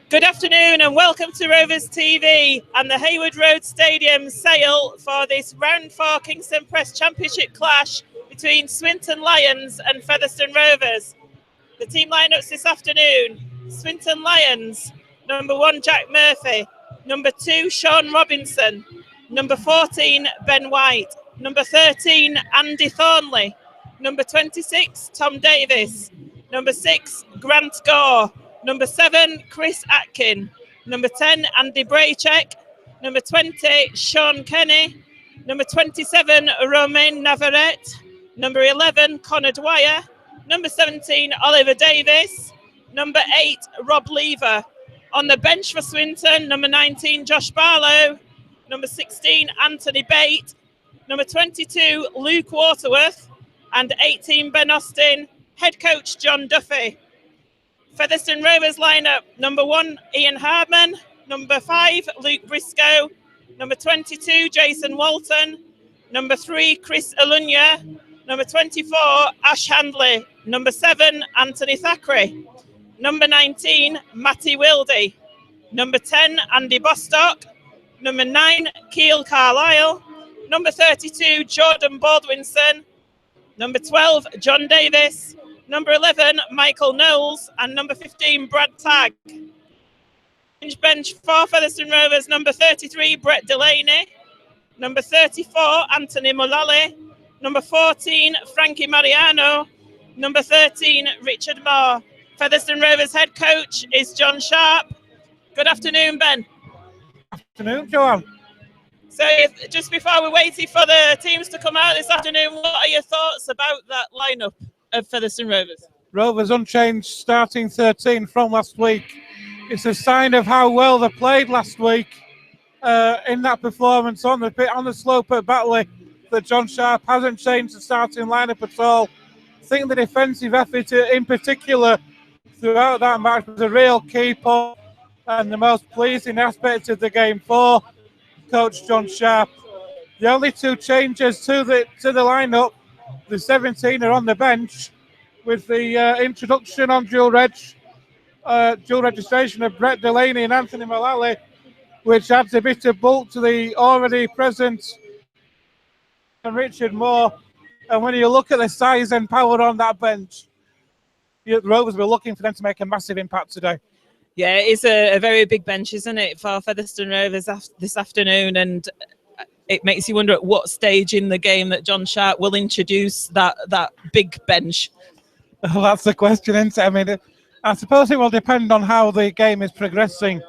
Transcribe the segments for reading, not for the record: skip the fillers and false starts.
Good afternoon and welcome to Rovers TV and the Hayward Road Stadium sale for this Round 4 Kingston Press Championship clash between Swinton Lions and Featherstone Rovers. The team lineups this afternoon: Swinton Lions, number 1 Jack Murphy, number 2 Sean Robinson, number 14 Ben White, number 13 Andy Thornley, number 26 Tom Davis, number 6 Grant Gore, number 7 Chris Atkin, number 10 Andy Braycheck, number 20 Sean Kenny, number 27 Romain Navarrete, number 11 Connor Dwyer, number 17 Oliver Davis, number 8 Rob Lever. On the bench for Swinton, number 19 Josh Barlow, number 16 Anthony Bate, number 22 Luke Waterworth, and 18 Ben Austin, head coach John Duffy. Featherstone Rovers lineup: number 1 Ian Hardman, number 5 Luke Briscoe, number 22 Jason Walton, number 3 Chris Alunya, number 24 Ash Handley, number 7 Anthony Thackeray, number 19 Matty Wildy, number 10 Andy Bostock, number 9 Keel Carlisle, number 32 Jordan Baldwinson, number 12 John Davis, number 11 Michael Knowles, and number 15 Brad Tagg. Bench for Featherstone Rovers: number 33 Brett Delaney, number 34 Anthony Mullally, number 14 Frankie Mariano, number 13 Richard Moore. Featherstone Rovers head coach is John Sharp. Good afternoon, Ben. Afternoon, Joanne. So just before we waited for the teams to come out this afternoon, what are your thoughts about that lineup of Featherstone Rovers? Rovers unchanged starting 13 from last week. It's a sign of how well they played last week in that performance on the slope at Batley, that John Sharp hasn't changed the starting lineup at all. I think the defensive effort in particular throughout that match was a real key point and the most pleasing aspect of the game for Coach John Sharp. The only 2 changes to the lineup, the 17 are on the bench, with the introduction on dual registration of Brett Delaney and Anthony Mullally, which adds a bit of bulk to the already present and Richard Moore. And when you look at the size and power on that bench, the Rovers were looking for them to make a massive impact today. Yeah, it's a very big bench, isn't it, for Featherstone Rovers this afternoon, and it makes you wonder at what stage in the game that John Sharp will introduce that big bench. Well, that's the question, isn't it? I mean, I suppose it will depend on how the game is progressing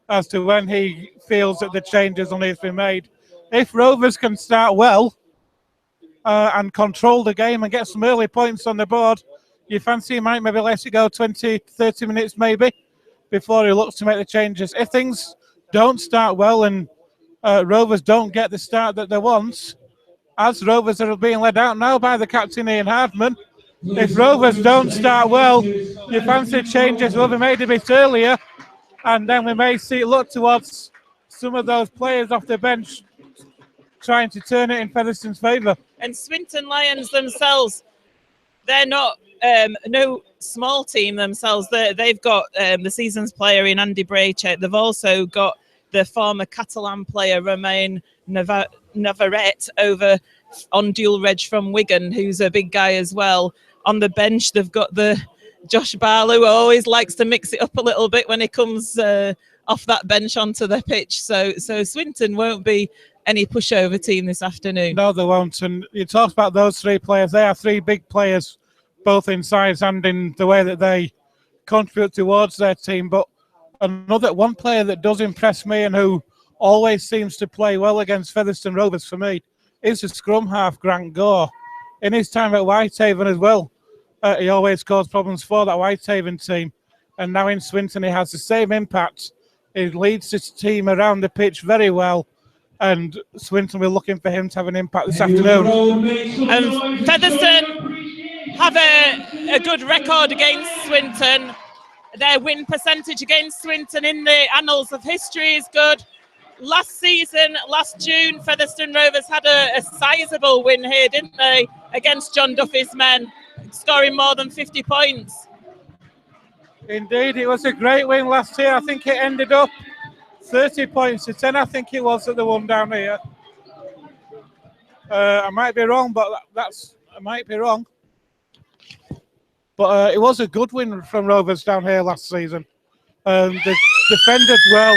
as to when he feels that the changes will need to be made. If Rovers can start well and control the game and get some early points on the board, you fancy he might maybe let it go 20, 30 minutes maybe before he looks to make the changes. If things don't start well and Rovers don't get the start that they want, as Rovers are being led out now by the captain Ian Hardman, if Rovers don't start well, you fancy changes will be made a bit earlier, and then we may see it look towards some of those players off the bench trying to turn it in Featherstone's favour. And Swinton Lions themselves, they're not no small team themselves. They've got the season's player in Andy Braycheck. They've also got the former Catalan player Romain Navarrete over on dual reg from Wigan, who's a big guy as well. On the bench, they've got the Josh Barlow, who always likes to mix it up a little bit when he comes off that bench onto the pitch. So Swinton won't be any pushover team this afternoon. No, they won't. And you talked about those 3 players. They are 3 big players, both in size and in the way that they contribute towards their team. But another one player that does impress me and who always seems to play well against Featherstone Rovers for me is the scrum half, Grant Gore. In his time at Whitehaven as well, he always caused problems for that Whitehaven team. And now in Swinton, he has the same impact. He leads his team around the pitch very well. And Swinton will be looking for him to have an impact this afternoon. Featherstone have a good record against Swinton. Their win percentage against Swinton in the annals of history is good. Last season, last June, Featherstone Rovers had a sizable win here, didn't they, against John Duffy's men, scoring more than 50 points. Indeed, it was a great win last year. I think it ended up 30 points to 10, I think it was, at the one down here. I might be wrong, but I might be wrong. But it was a good win from Rovers down here last season. They defended well,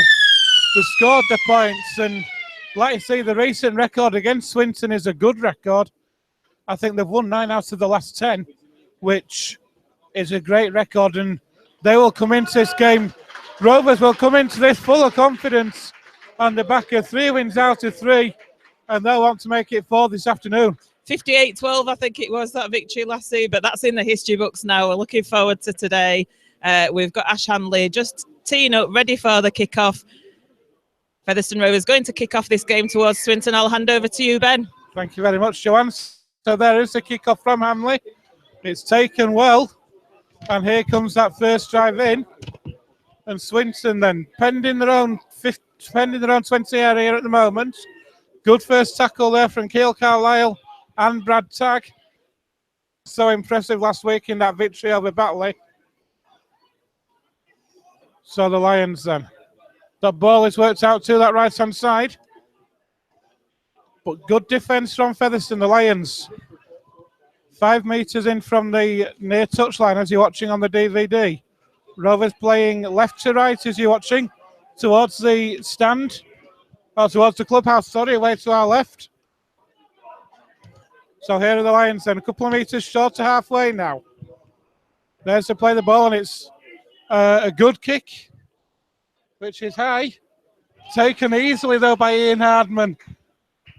they scored the points, and like you see, the recent record against Swinton is a good record. I think they've won 9 out of the last 10, which is a great record, and they will come into this game. Rovers will come into this full of confidence on the back of 3 wins out of 3, and they'll want to make it 4 this afternoon. 58-12, I think it was, that victory last season, but that's in the history books now. We're looking forward to today. We've got Ash Hanley just teeing up, ready for the kick-off. Featherstone Rovers going to kick off this game towards Swinton. I'll hand over to you, Ben. Thank you very much, Joanne. So there is the kick-off from Hanley. It's taken well, and here comes that first drive in. And Swinton then pending their own 20 area at the moment. Good first tackle there from Keele Carlisle and Brad Tagg. So impressive last week in that victory over Batley. So the Lions then. The ball is worked out to that right-hand side. But good defence from Featherstone, the Lions. 5 metres in from the near touchline as you're watching on the DVD. Rovers playing left to right as you're watching, towards the stand, or towards the clubhouse, sorry, away to our left. So here are the Lions then, a couple of metres short to halfway now. There's to play the ball, and it's a good kick, which is high. Taken easily though by Ian Hardman.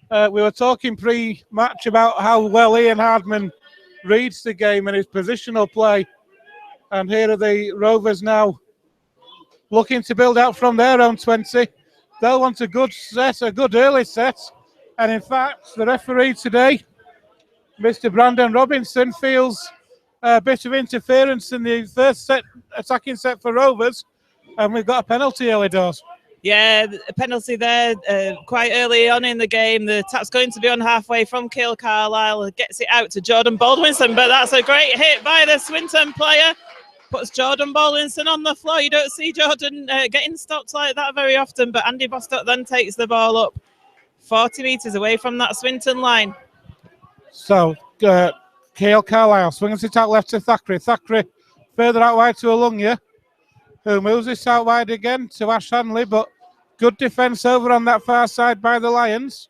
We were talking pre-match about how well Ian Hardman reads the game and his positional play. And here are the Rovers now looking to build out from their own 20. They'll want a good set, a good early set. And in fact, the referee today, Mr. Brandon Robinson, feels a bit of interference in the first set, attacking set for Rovers. And we've got a penalty early doors. Yeah, a penalty there quite early on in the game. The tap's going to be on halfway from Keele Carlisle. Gets it out to Jordan Baldwinson, but that's a great hit by the Swinton player. Puts Jordan Baldwinson on the floor. You don't see Jordan getting stopped like that very often, but Andy Bostock then takes the ball up 40 metres away from that Swinton line. So, Keele Carlisle swings it out left to Thackeray. Thackeray further out wide to Alunga, who moves this out wide again to Ash Hanley, but good defence over on that far side by the Lions.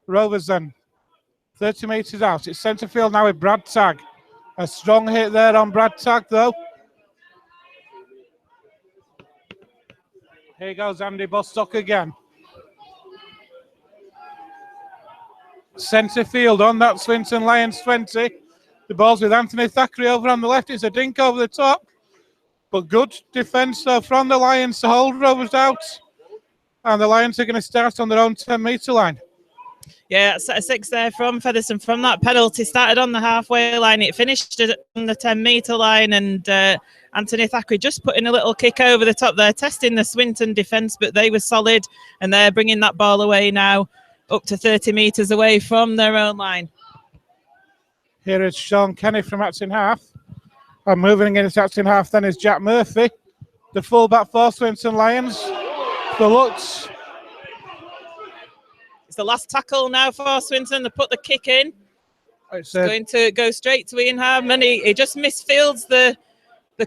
Rovers then, 30 metres out. It's centre field now with Brad Tagg. A strong hit there on Brad Tagg, though. Here goes Andy Bostock again. Centre field on that Swinton Lions 20. The ball's with Anthony Thackeray over on the left. It's a dink over the top. But good defence though from the Lions to hold Rovers out. And the Lions are going to start on their own 10-metre line. Yeah, set of 6 there from Featherstone from that penalty. Started on the halfway line. It finished on the 10-metre line. And Anthony Thackeray just putting a little kick over the top there, testing the Swinton defence, but they were solid. And they're bringing that ball away now, up to 30 metres away from their own line. Here is Sean Kenny from Acton Half. And moving into Acton Half then is Jack Murphy, the fullback for Swinton Lions. The looks. It's the last tackle now for Swinton. They put the kick in. It's going to go straight to Ian Hardman. He just misfields the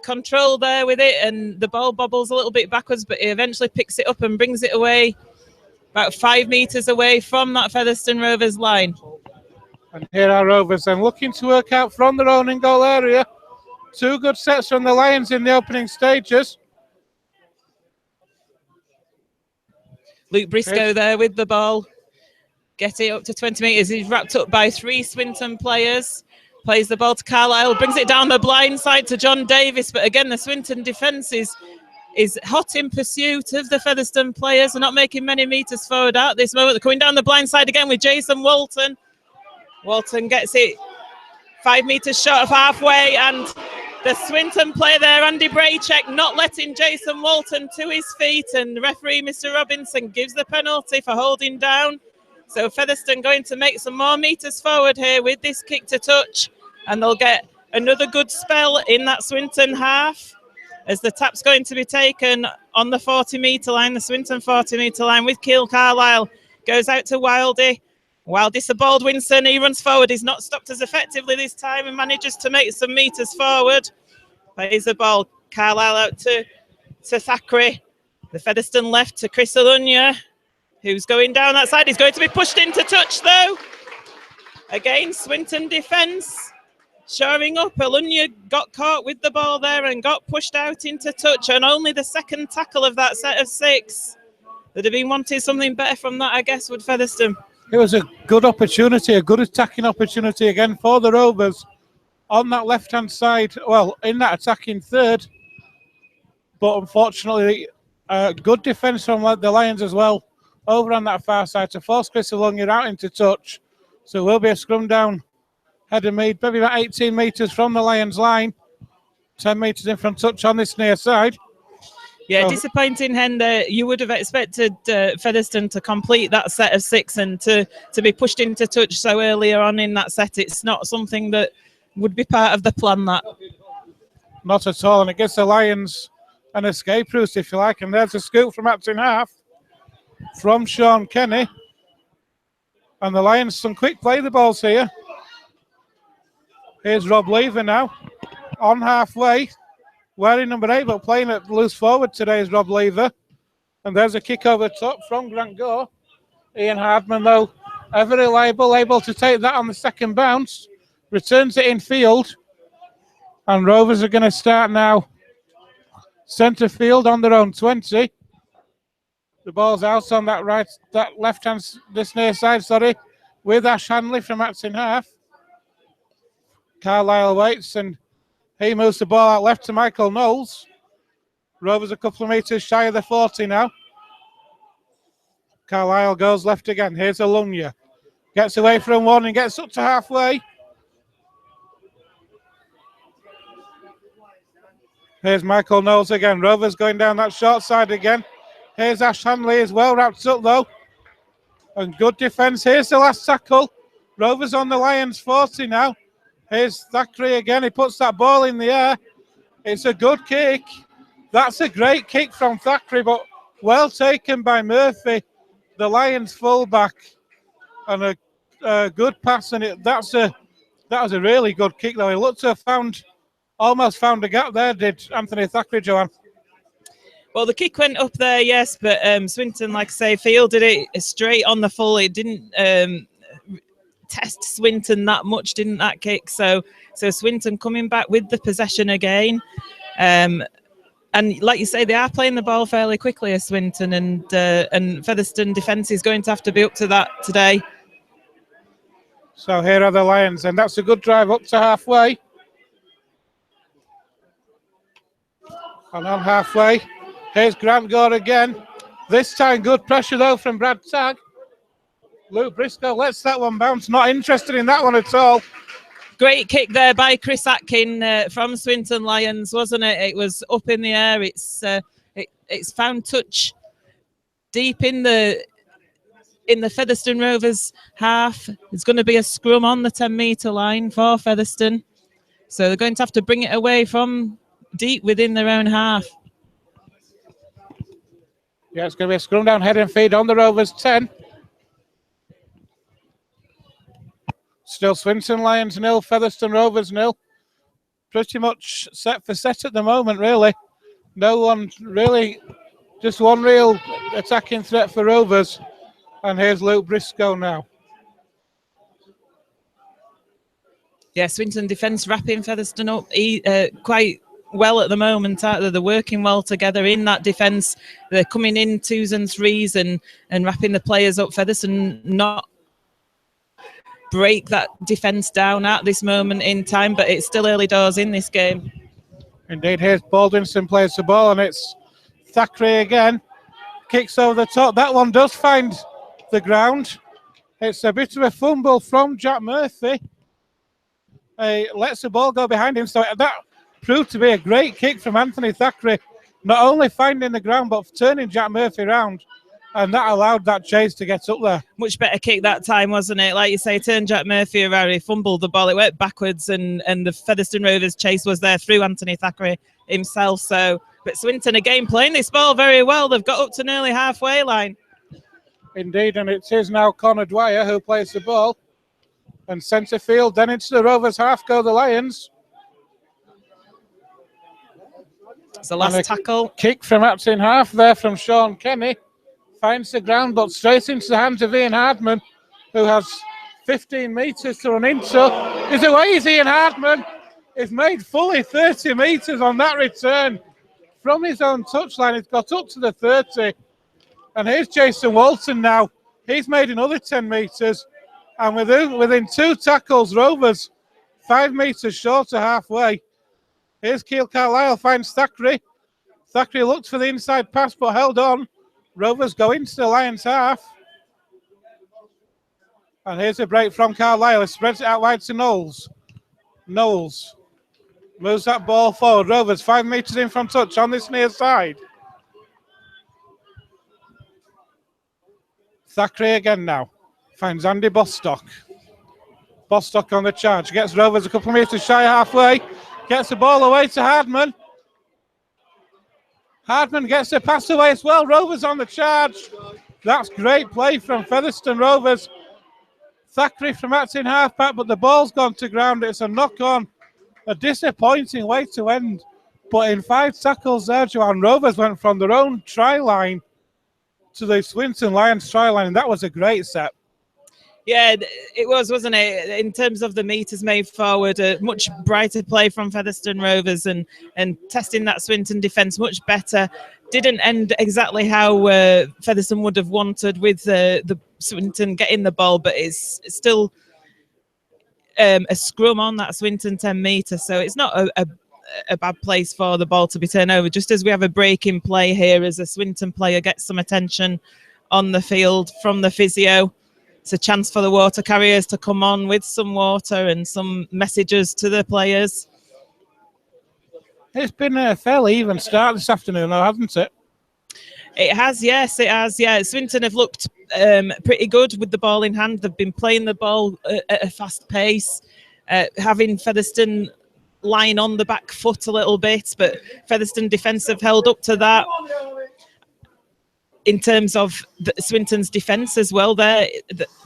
control there with it, and the ball bobbles a little bit backwards, but he eventually picks it up and brings it away about 5 metres away from that Featherstone Rovers line. And here are Rovers then looking to work out from their own in-goal area. 2 good sets from the Lions in the opening stages. Luke Briscoe there with the ball. Get it up to 20 metres. He's wrapped up by 3 Swinton players. Plays the ball to Carlisle. Brings it down the blind side to John Davis. But again, the Swinton defence is hot in pursuit of the Featherstone players. They're not making many metres forward at this moment. They're coming down the blind side again with Jason Walton. Walton gets it 5 metres short of halfway, and the Swinton player there, Andy Braycheck, not letting Jason Walton to his feet, and the referee, Mr. Robinson, gives the penalty for holding down. So Featherstone going to make some more metres forward here with this kick to touch, and they'll get another good spell in that Swinton half. as the tap's going to be taken on the 40-metre line, the Swinton 40-metre line with Keil Carlisle. Goes out to Wildy. Wildys to Baldwinson. He runs forward. He's not stopped as effectively this time and manages to make some metres forward. Plays the ball. Carlisle out to Thackeray. The Featherstone left to Chris Alunya, who's going down that side. He's going to be pushed into touch, though. Again, Swinton defence shoring up. Alunya got caught with the ball there and got pushed out into touch, and only the second tackle of that set of 6. They'd have been wanting something better from that, I guess, would Featherstone. It was a good opportunity, a good attacking opportunity again for the Rovers on that left-hand side, well, in that attacking third. But unfortunately, good defence from the Lions as well, over on that far side to force Chris Alunya out into touch. So it will be a scrum down header made, maybe about 18 metres from the Lions line, 10 metres in from touch on this near side. Yeah, disappointing, Hender. You would have expected Featherstone to complete that set of 6 and to be pushed into touch so earlier on in that set. It's not something that would be part of the plan, that. Not at all, and it gives the Lions an escape route, if you like. And there's a scoop from Acton half from Sean Kenny. And the Lions, some quick play the balls here. Here's Rob Lever now, on halfway, wearing number 8, but playing it loose forward today is Rob Lever. And there's a kick over top from Grant Gore. Ian Hardman, though, ever reliable, able to take that on the second bounce. Returns it in field. And Rovers are going to start now centre field on their own 20. The ball's out on that left-hand, this near side, with Ash Hanley from Acton half. Carlisle waits and he moves the ball out left to Michael Knowles. Rovers a couple of metres shy of the 40 now. Carlisle goes left again. Here's Alunya. Gets away from one and gets up to halfway. Here's Michael Knowles again. Rovers going down that short side again. Here's Ash Hanley as well, wrapped up though. And good defence. Here's the last tackle. Rovers on the Lions 40 now. Here's Thackeray again. He puts that ball in the air. It's a good kick. That's a great kick from Thackeray, but well taken by Murphy, the Lions fullback. And a good pass. And that was a really good kick though. He looked to have almost found a gap there, did Anthony Thackeray, Joanne. Well, the kick went up there, yes, but Swinton, like I say, fielded it straight on the full. It didn't test Swinton that much, didn't that kick? So Swinton coming back with the possession again. And like you say, they are playing the ball fairly quickly as Swinton, and Featherstone defence is going to have to be up to that today. So here are the Lions, and that's a good drive up to halfway. And on halfway, here's Grant Gore again. This time good pressure though from Brad Tagg. Luke Briscoe lets that one bounce. Not interested in that one at all. Great kick there by Chris Atkin from Swinton Lions, wasn't it? It was up in the air. It's found touch deep in the Featherstone Rovers half. It's going to be a scrum on the 10-metre line for Featherstone. So they're going to have to bring it away from deep within their own half. Yeah, it's going to be a scrum down head and feed on the Rovers 10. Still Swinton Lions 0, Featherstone Rovers 0. Pretty much set for set at the moment, really. No one really, just one real attacking threat for Rovers. And here's Luke Briscoe now. Yeah, Swinton defence wrapping Featherstone up quite well at the moment. They're working well together in that defence. They're coming in 2s and 3s and wrapping the players up. Featherstone not break that defence down at this moment in time, but it's still early doors in this game. Indeed, here's Baldwinson plays the ball, and it's Thackeray again. Kicks over the top. That one does find the ground. It's a bit of a fumble from Jack Murphy. Lets the ball go behind him. So that proved to be a great kick from Anthony Thackeray. Not only finding the ground, but turning Jack Murphy around. And that allowed that chase to get up there. Much better kick that time, wasn't it? Like you say, turned Jack Murphy around, he fumbled the ball, it went backwards, and the Featherstone Rovers chase was there through Anthony Thackeray himself. So, but Swinton again playing this ball very well. They've got up to nearly halfway line. Indeed, and it is now Connor Dwyer who plays the ball. And centre field, then into the Rovers half go the Lions. It's the last tackle. Kick from Acton half there from Sean Kenny. Finds the ground, but straight into the hands of Ian Hardman, who has 15 metres to run into. He's away, is Ian Hardman. He's made fully 30 metres on that return. From his own touchline, he's got up to the 30. And here's Jason Walton now. He's made another 10 metres. And within 2 tackles, Rovers 5 metres short of halfway. Here's Keil Carlisle, finds Thackeray. Thackeray looked for the inside pass but held on. Rovers go into the Lions half. And here's a break from Carlisle. He spreads it out wide to Knowles. Knowles moves that ball forward. Rovers 5 metres in from touch on this near side. Thackeray again now. Finds Andy Bostock. Bostock on the charge. Gets Rovers a couple of metres shy halfway. Gets the ball away to Hardman. Hardman gets the pass away as well. Rovers on the charge. That's great play from Featherstone Rovers. Thackeray from Acton halfback, but the ball's gone to ground. It's a knock-on. A disappointing way to end. But in 5 tackles there, Joanne, Rovers went from their own try line to the Swinton Lions try line. And that was a great set. Yeah, it was, wasn't it? In terms of the metres made forward, a much brighter play from Featherstone Rovers and testing that Swinton defence much better. Didn't end exactly how Featherstone would have wanted with the Swinton getting the ball, but it's still a scrum on that Swinton 10 metre. So it's not a bad place for the ball to be turned over. Just as we have a break in play here as a Swinton player gets some attention on the field from the physio. It's a chance for the water carriers to come on with some water and some messages to the players. It's been a fairly even start this afternoon, though, hasn't it? It has, yes, it has. Yeah, Swinton have looked pretty good with the ball in hand. They've been playing the ball at a fast pace, having Featherstone line on the back foot a little bit, but Featherstone defence have held up to that. In terms of Swinton's defence as well, like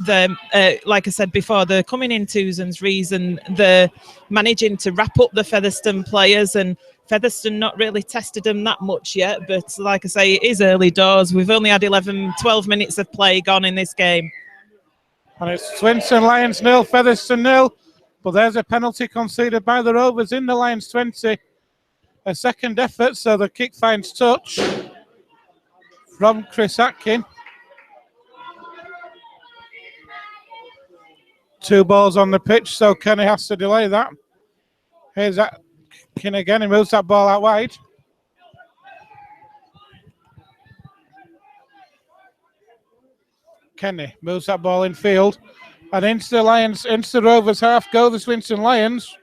I said before, they're coming in 2s and 3s and they're managing to wrap up the Featherstone players, and Featherstone not really tested them that much yet, but like I say, it is early doors. We've only had 12 minutes of play gone in this game. And it's Swinton Lions 0, Featherstone 0, but there's a penalty conceded by the Rovers in the Lions 20. A second effort, so the kick finds touch from Chris Atkin. 2 balls on the pitch, so Kenny has to delay that. Here's Atkin again, he moves that ball out wide. Kenny moves that ball in field. And into the Rovers half go the Swinton Lions.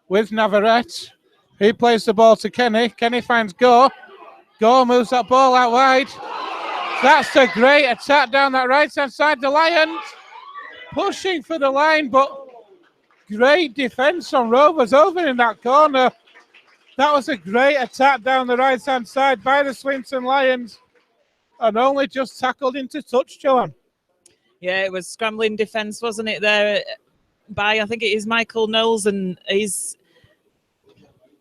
With Navarrete. He plays the ball to Kenny. Kenny finds Gore. Gore moves that ball out wide. That's a great attack down that right-hand side. The Lions pushing for the line, but great defence from Rovers over in that corner. That was a great attack down the right-hand side by the Swinton Lions and only just tackled into touch, Joanne. Yeah, it was scrambling defence, wasn't it, there by, I think it is Michael Knowles, and he's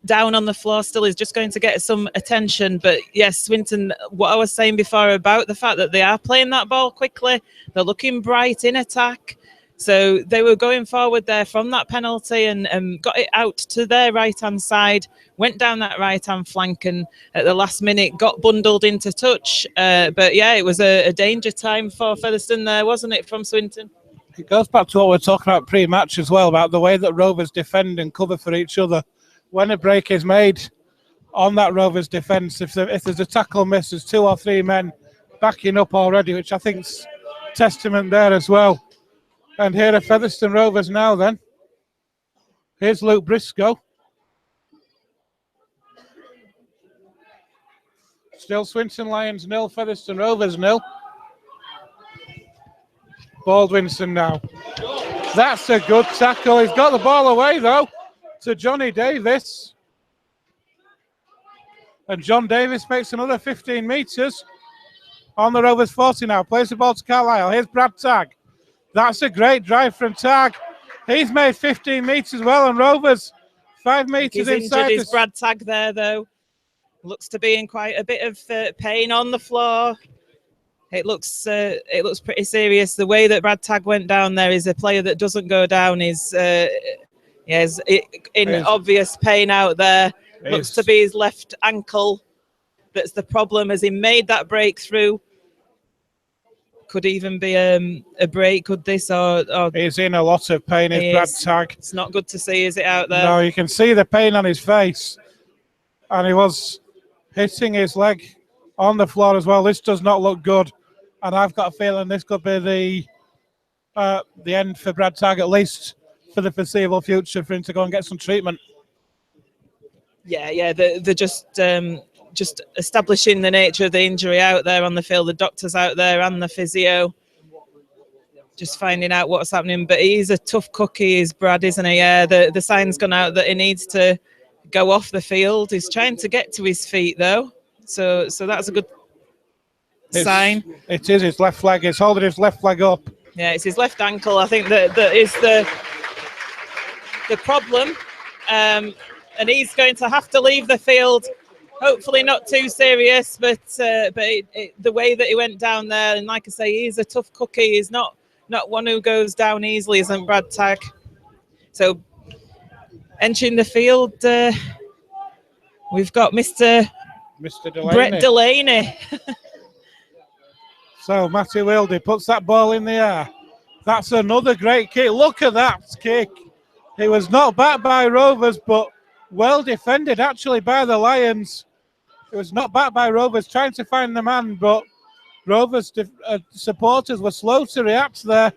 down on the floor still, is just going to get some attention. But yes, Swinton, what I was saying before about the fact that they are playing that ball quickly, they're looking bright in attack. So they were going forward there from that penalty and got it out to their right-hand side, went down that right-hand flank and at the last minute got bundled into touch. But yeah, it was a danger time for Featherstone there, wasn't it, from Swinton? It goes back to what we were talking about pre-match as well, about the way that Rovers defend and cover for each other. When a break is made on that Rovers defence, if there's a tackle miss, there's 2 or 3 men backing up already, which I think's testament there as well. And here are Featherstone Rovers now then. Here's Luke Briscoe. Still Swinton Lions 0, Featherstone Rovers 0. Baldwinson now. That's a good tackle. He's got the ball away though to Johnny Davis. And John Davis makes another 15 metres on the Rovers 40 now. Plays the ball to Carlisle. Here's Brad Tagg. That's a great drive from Tagg. He's made 15 metres well, and Rovers 5 metres inside. He's injured, Brad Tagg there, though. Looks to be in quite a bit of pain on the floor. It looks pretty serious. The way that Brad Tagg went down there is a player that doesn't go down is in obvious pain out there. Looks to be his left ankle that's the problem, as he made that breakthrough. Could even be a break, could this? Or he's in a lot of pain, is Brad Tagg. It's not good to see, is it, out there? No, you can see the pain on his face. And he was hitting his leg on the floor as well. This does not look good. And I've got a feeling this could be the end for Brad Tagg, at least for the foreseeable future, for him to go and get some treatment. Yeah, they're just establishing the nature of the injury out there on the field. The doctors out there and the physio just finding out what's happening. But he's a tough cookie, is Brad, isn't he? Yeah, the sign's gone out that he needs to go off the field. He's trying to get to his feet, though. So that's a good sign. It is his left leg. He's holding his left leg up. Yeah, it's his left ankle. I think that is the problem. And he's going to have to leave the field. Hopefully not too serious, but the way that he went down there, and like I say, he's a tough cookie. He's not one who goes down easily, isn't Brad Tagg? So entering the field, we've got Mr. Delaney. Brett Delaney. So Matty Wildy puts that ball in the air. That's another great kick. Look at that kick. He was not backed by Rovers, but well defended actually by the Lions. It was not backed by Rovers, trying to find the man, but Rovers supporters were slow to react there.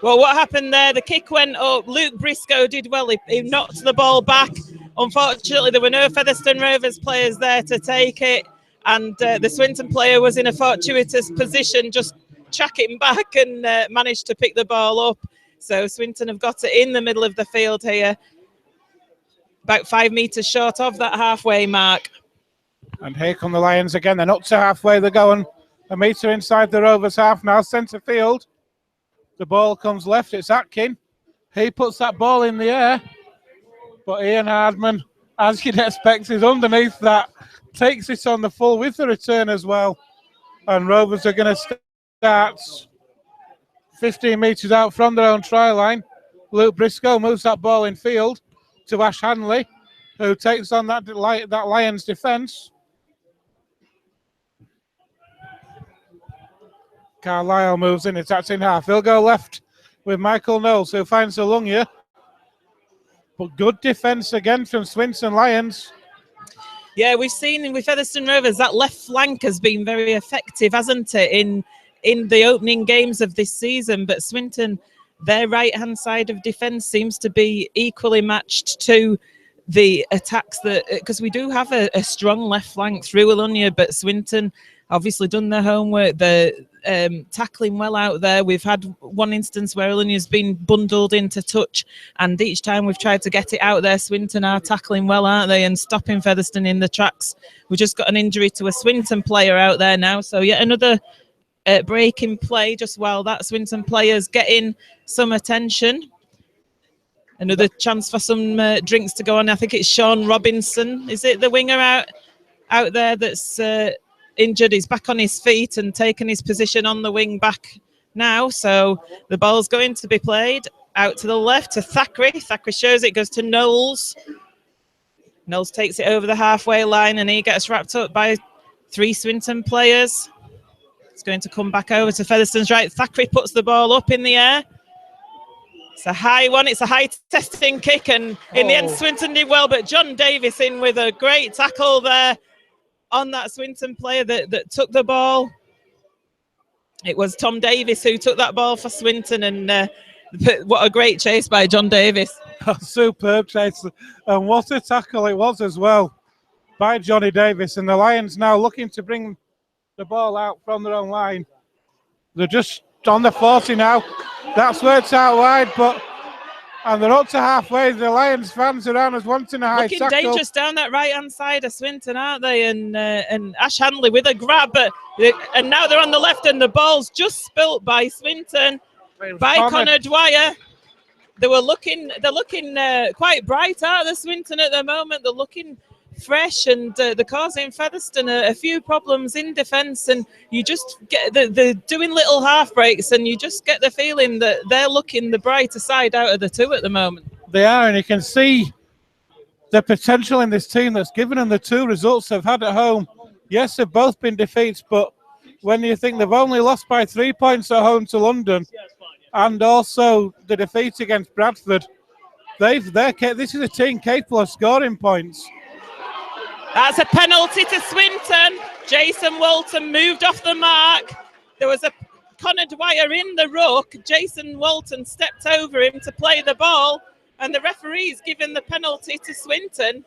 Well, what happened there? The kick went up. Luke Briscoe did well. He knocked the ball back. Unfortunately, there were no Featherstone Rovers players there to take it. And the Swinton player was in a fortuitous position, just tracking back and managed to pick the ball up. So Swinton have got it in the middle of the field here, about 5 metres short of that halfway mark. And here come the Lions again. They're not to halfway. They're going a metre inside the Rovers half now. Centre field. The ball comes left. It's Atkin. He puts that ball in the air. But Ian Hardman, as you'd expect, is underneath that. Takes it on the full with the return as well. And Rovers are going to start 15 metres out from their own try line. Luke Briscoe moves that ball in field to Ash Hanley, who takes on that Lions defence. Carlisle moves in, attacks in half. He'll go left with Michael Knowles, who finds Alungia. But good defence again from Swinton Lions. Yeah, we've seen with Featherstone Rovers that left flank has been very effective, hasn't it, in the opening games of this season. But Swinton, their right-hand side of defence seems to be equally matched to the attacks, that because we do have a strong left flank through Alungia, but Swinton obviously done their homework. They're tackling well out there. We've had one instance where Alunia's been bundled into touch, and each time we've tried to get it out there, Swinton are tackling well, aren't they, and stopping Featherstone in the tracks. We just got an injury to a Swinton player out there now, so yet another break in play just while that Swinton player's getting some attention. Another chance for some drinks to go on. I think it's Sean Robinson. Is it the winger out there that's injured? He's back on his feet and taking his position on the wing back now. So the ball's going to be played out to the left to Thackeray. Thackeray shows it, goes to Knowles. Knowles takes it over the halfway line and he gets wrapped up by 3 Swinton players. It's going to come back over to Featherstone's right. Thackeray puts the ball up in the air. It's a high one. It's a high testing kick, and in the end Swinton did well, but John Davis in with a great tackle there on that Swinton player that took the ball. It was Tom Davis who took that ball for Swinton, and what a great chase by John Davis. Superb chase, and what a tackle it was as well by Johnny Davis. And the Lions now looking to bring the ball out from their own line. They're just on the 40 now. That's worked out wide, but And they're up to halfway. The Lions fans around us wanting a high looking tackle. Dangerous down that right-hand side of Swinton, aren't they? And Ash Hanley with a grab, and now they're on the left, and the ball's just spilt by Swinton, by Connor Dwyer. They're looking quite bright, aren't they, Swinton, at the moment? They're looking fresh, and they're causing Featherstone a few problems in defence, and you just get they're doing little half breaks, and you just get the feeling that they're looking the brighter side out of the two at the moment. They are, and you can see the potential in this team that's given them the two results they've had at home. Yes, they've both been defeats, but when you think they've only lost by 3 points at home to London, and also the defeat against Bradford, this is a team capable of scoring points. That's a penalty to Swinton. Jason Walton moved off the mark. There was a Connor Dwyer in the ruck. Jason Walton stepped over him to play the ball, and the referee's given the penalty to Swinton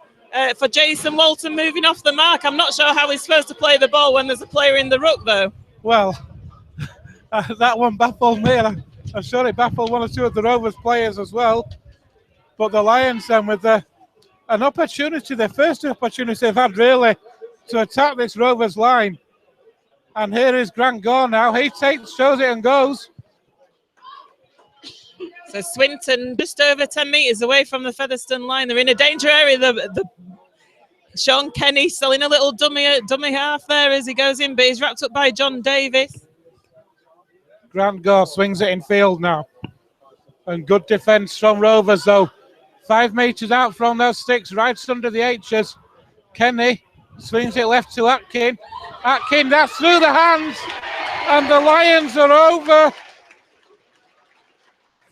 for Jason Walton moving off the mark. I'm not sure how he's supposed to play the ball when there's a player in the ruck, though. Well, that one baffled me, and I'm sure it baffled one or two of the Rovers players as well. But the Lions then with an opportunity, their first opportunity they've had really to attack this Rovers line. And here is Grant Gore now. He shows it and goes. So Swinton just over 10 metres away from the Featherstone line. They're in a danger area. Sean Kenny still in a little dummy half there as he goes in, but he's wrapped up by John Davis. Grant Gore swings it in field now. And good defence from Rovers though. 5 metres out from those sticks, right under the H's. Kenny swings it left to Atkin. Atkin, that's through the hands. And the Lions are over.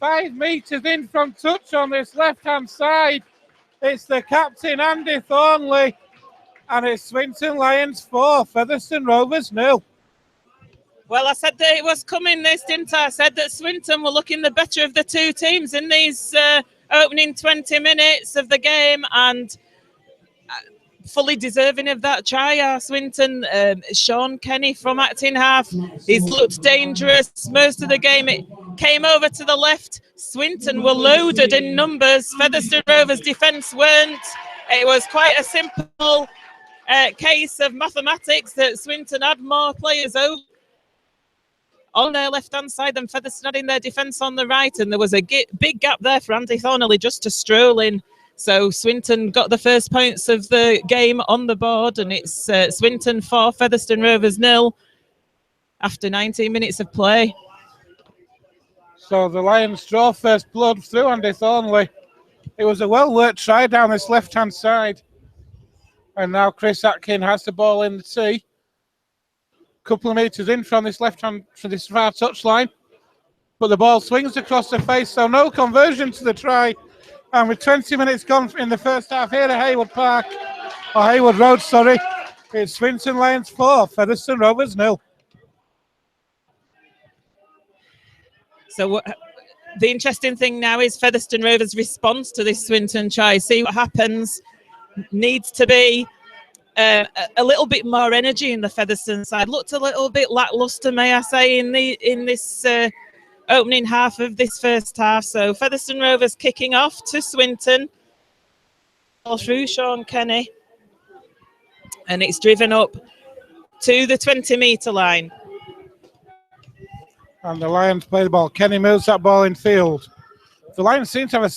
5 metres in from touch on this left-hand side. It's the captain, Andy Thornley. And it's Swinton Lions 4, Featherstone Rovers 0. Well, I said that it was coming this, didn't I? I said that Swinton were looking the better of the two teams in these opening 20 minutes of the game, and fully deserving of that try. Swinton, Sean Kenny from acting half, he's looked dangerous most of the game. It came over to the left. Swinton were loaded in numbers. Featherstone Rovers defence weren't. It was quite a simple case of mathematics that Swinton had more players over on their left-hand side than Featherstone had in their defence on the right, and there was a big gap there for Andy Thornley just to stroll in. So Swinton got the first points of the game on the board, and it's Swinton 4, Featherstone Rovers 0 after 19 minutes of play. So the Lions draw first blood through Andy Thornley. It was a well-worked try down this left-hand side. And now Chris Atkin has the ball in the tee. Couple of metres in from this this far touchline, but the ball swings across the face, so no conversion to the try. And with 20 minutes gone in the first half here at Haywood Road, sorry, it's Swinton Lions 4, Featherstone Rovers 0. So the interesting thing now is Featherstone Rovers' response to this Swinton try. See what happens. Needs to be a little bit more energy in the Featherstone side. Looked a little bit lacklustre, may I say, in this opening half of this first half. So Featherstone Rovers kicking off to Swinton. All through Sean Kenny. And it's driven up to the 20-metre line. And the Lions play the ball. Kenny moves that ball in field. The Lions seem to have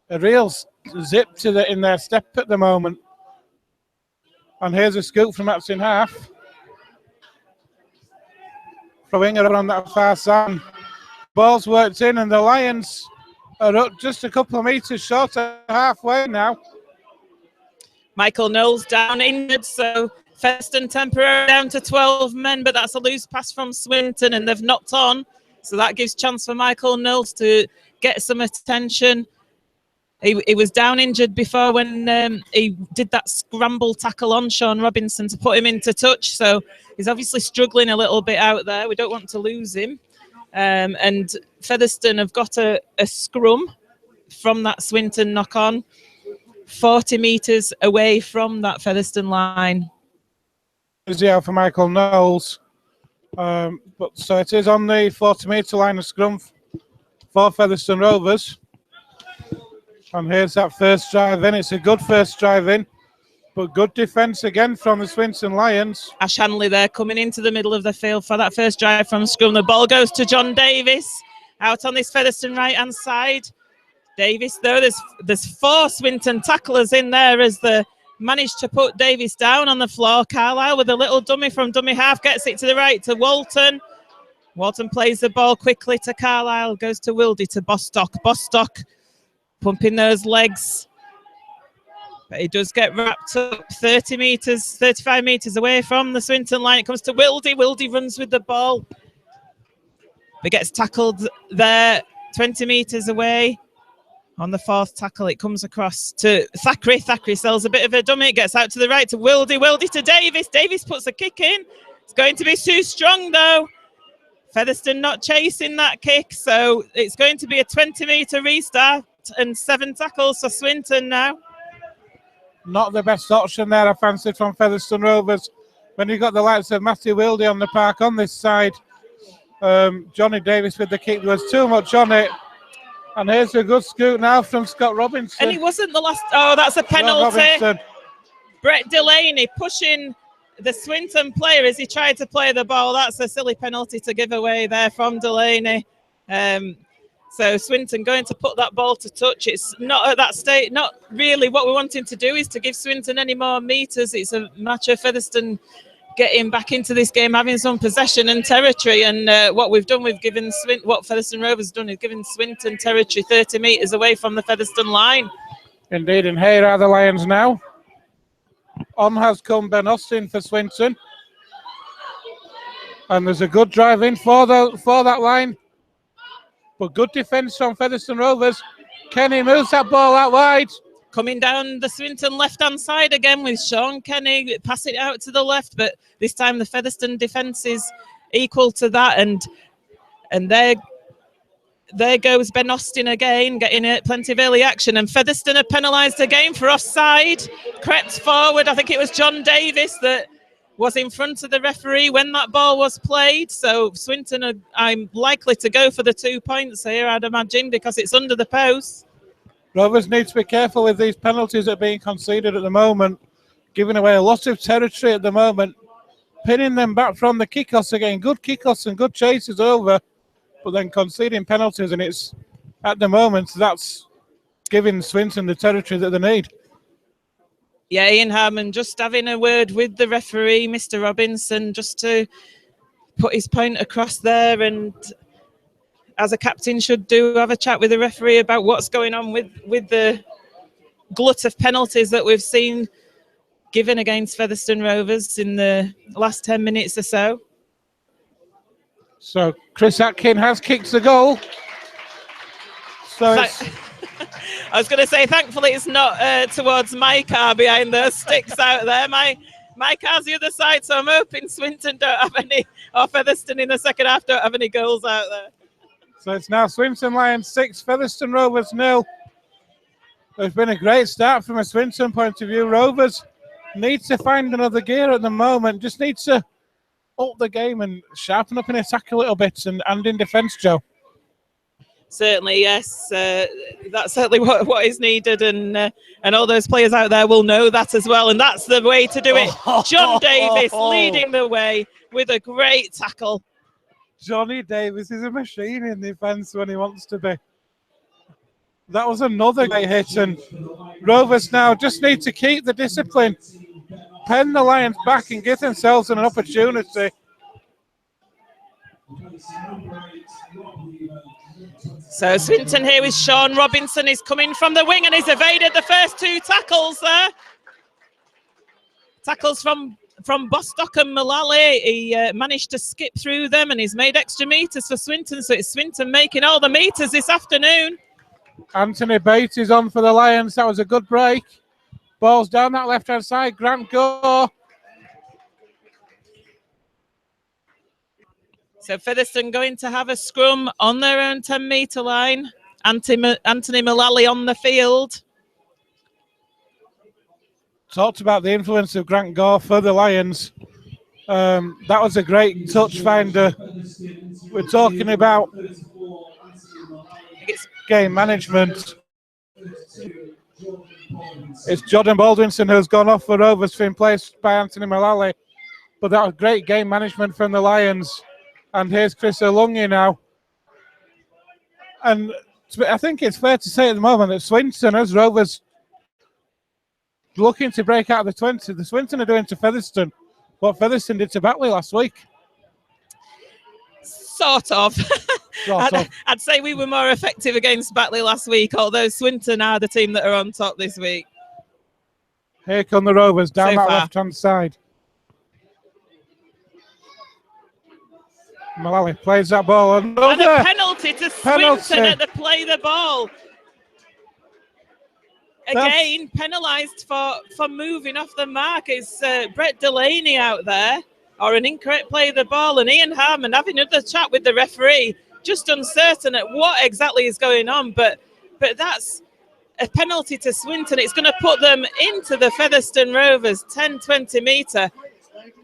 a real zip in their step at the moment. And here's a scoop from Acton half. Throwing it around that far side. Ball's worked in, and the Lions are up just a couple of metres short of halfway now. Michael Knowles down injured, so Featherstone temporarily down to 12 men, but that's a loose pass from Swinton, and they've knocked on. So that gives chance for Michael Knowles to get some attention. He was down injured before when he did that scramble tackle on Sean Robinson to put him into touch. So he's obviously struggling a little bit out there. We don't want to lose him. And Featherstone have got a scrum from that Swinton knock-on, 40 metres away from that Featherstone line. Yeah, for Michael Knowles. So it is on the 40-metre line of scrum for Featherstone Rovers. And here's that first drive in. It's a good first drive in, but good defence again from the Swinton Lions. Ash Hanley there coming into the middle of the field for that first drive from scrum. The ball goes to John Davis out on this Featherstone right-hand side. Davis, though, there's 4 Swinton tacklers in there as they managed to put Davis down on the floor. Carlisle with a little dummy from dummy half, gets it to the right to Walton. Walton plays the ball quickly to Carlisle, goes to Wildy to Bostock. Bostock pumping those legs. But he does get wrapped up 30 metres, 35 metres away from the Swinton line. It comes to Wildy. Wildy runs with the ball. But gets tackled there 20 metres away. On the 4th tackle, it comes across to Thackeray. Thackeray sells a bit of a dummy. It gets out to the right to Wildy. Wildy to Davis. Davis puts a kick in. It's going to be too strong, though. Featherstone not chasing that kick, so it's going to be a 20-metre restart and 7 tackles for Swinton now. Not the best option there, I fancied, from Featherstone Rovers. When you've got the likes of Matthew Wildy on the park on this side, Johnny Davis with the kick, there was too much on it. And here's a good scoot now from Scott Robinson. And it wasn't the last. Oh, that's a penalty. Brett Delaney pushing the Swinton player as he tried to play the ball. That's a silly penalty to give away there from Delaney. So Swinton going to put that ball to touch. It's not at that state. Not really what we're wanting to do is to give Swinton any more metres. It's a match of Featherstone getting back into this game, having some possession and territory. And what we've done, we've given what Featherstone Rovers done is given Swinton territory 30 metres away from the Featherstone line. Indeed, and here are the Lions now. On has come Ben Austin for Swinton. And there's a good drive in for that line. But good defence from Featherstone Rovers. Kenny moves that ball out wide. Coming down the Swinton left-hand side again with Sean Kenny, pass it out to the left, but this time the Featherstone defence is equal to that, and there goes Ben Austin again, getting plenty of early action, and Featherstone are penalised again for offside. Crept forward, I think it was John Davis that was in front of the referee when that ball was played, so Swinton I'm likely to go for the 2 points here, I'd imagine, because it's under the post. Rovers need to be careful with these penalties that are being conceded at the moment, giving away a lot of territory at the moment, pinning them back from the kickoffs again. Good kickoffs and good chases over, but then conceding penalties, and it's at the moment that's giving Swinton the territory that they need. Yeah, Ian Harmon just having a word with the referee, Mr. Robinson, just to put his point across there, and as a captain should do, have a chat with the referee about what's going on with the glut of penalties that we've seen given against Featherstone Rovers in the last 10 minutes or so. So Chris Atkin has kicked the goal. So I was going to say, thankfully it's not towards my car behind those sticks out there. My car's the other side, so I'm hoping Swinton don't have any, or Featherstone in the second half don't have any goals out there. So it's now Swinton Lions 6, Featherstone Rovers 0. It's been a great start from a Swinton point of view. Rovers needs to find another gear at the moment. Just needs to up the game and sharpen up in attack a little bit and in defence, Joe. Certainly, yes. That's certainly what is needed, and all those players out there will know that as well. And that's the way to do it. John Davis leading the way with a great tackle. Johnny Davis is a machine in defence when he wants to be. That was another great hit, and Rovers now just need to keep the discipline, pen the Lions back and give themselves an opportunity. So Swinton here with Sean Robinson is coming from the wing and he's evaded the first 2 tackles there. Tackles from Bostock and Mullally. He managed to skip through them and he's made extra metres for Swinton. So it's Swinton making all the metres this afternoon. Anthony Bates is on for the Lions. That was a good break. Ball's down that left-hand side. Grant Gore. So Featherstone going to have a scrum on their own 10-metre line. Anthony Mullally on the field. Talked about the influence of Grant Gore for the Lions. That was a great touch finder. We're talking about game management. It's Jordan Baldwinson who's gone off for Rovers, been placed by Anthony Mullally. But that was great game management from the Lions. And here's Chris Olungi now. And I think it's fair to say at the moment that Swinton, as Rovers looking to break out of the 20, the Swinton are doing to Featherstone what Featherstone did to Batley last week. Sort of. I'd say we were more effective against Batley last week, although Swinton are the team that are on top this week. Here come the Rovers down that left-hand side. Mullally plays that ball. And a penalty to Swinton at the play the ball. Again, penalised for moving off the mark. It's Brett Delaney out there, or an incorrect play of the ball, and Ian Harmon having another chat with the referee, just uncertain at what exactly is going on. But that's a penalty to Swinton. It's going to put them into the Featherstone Rovers 10-20 metre.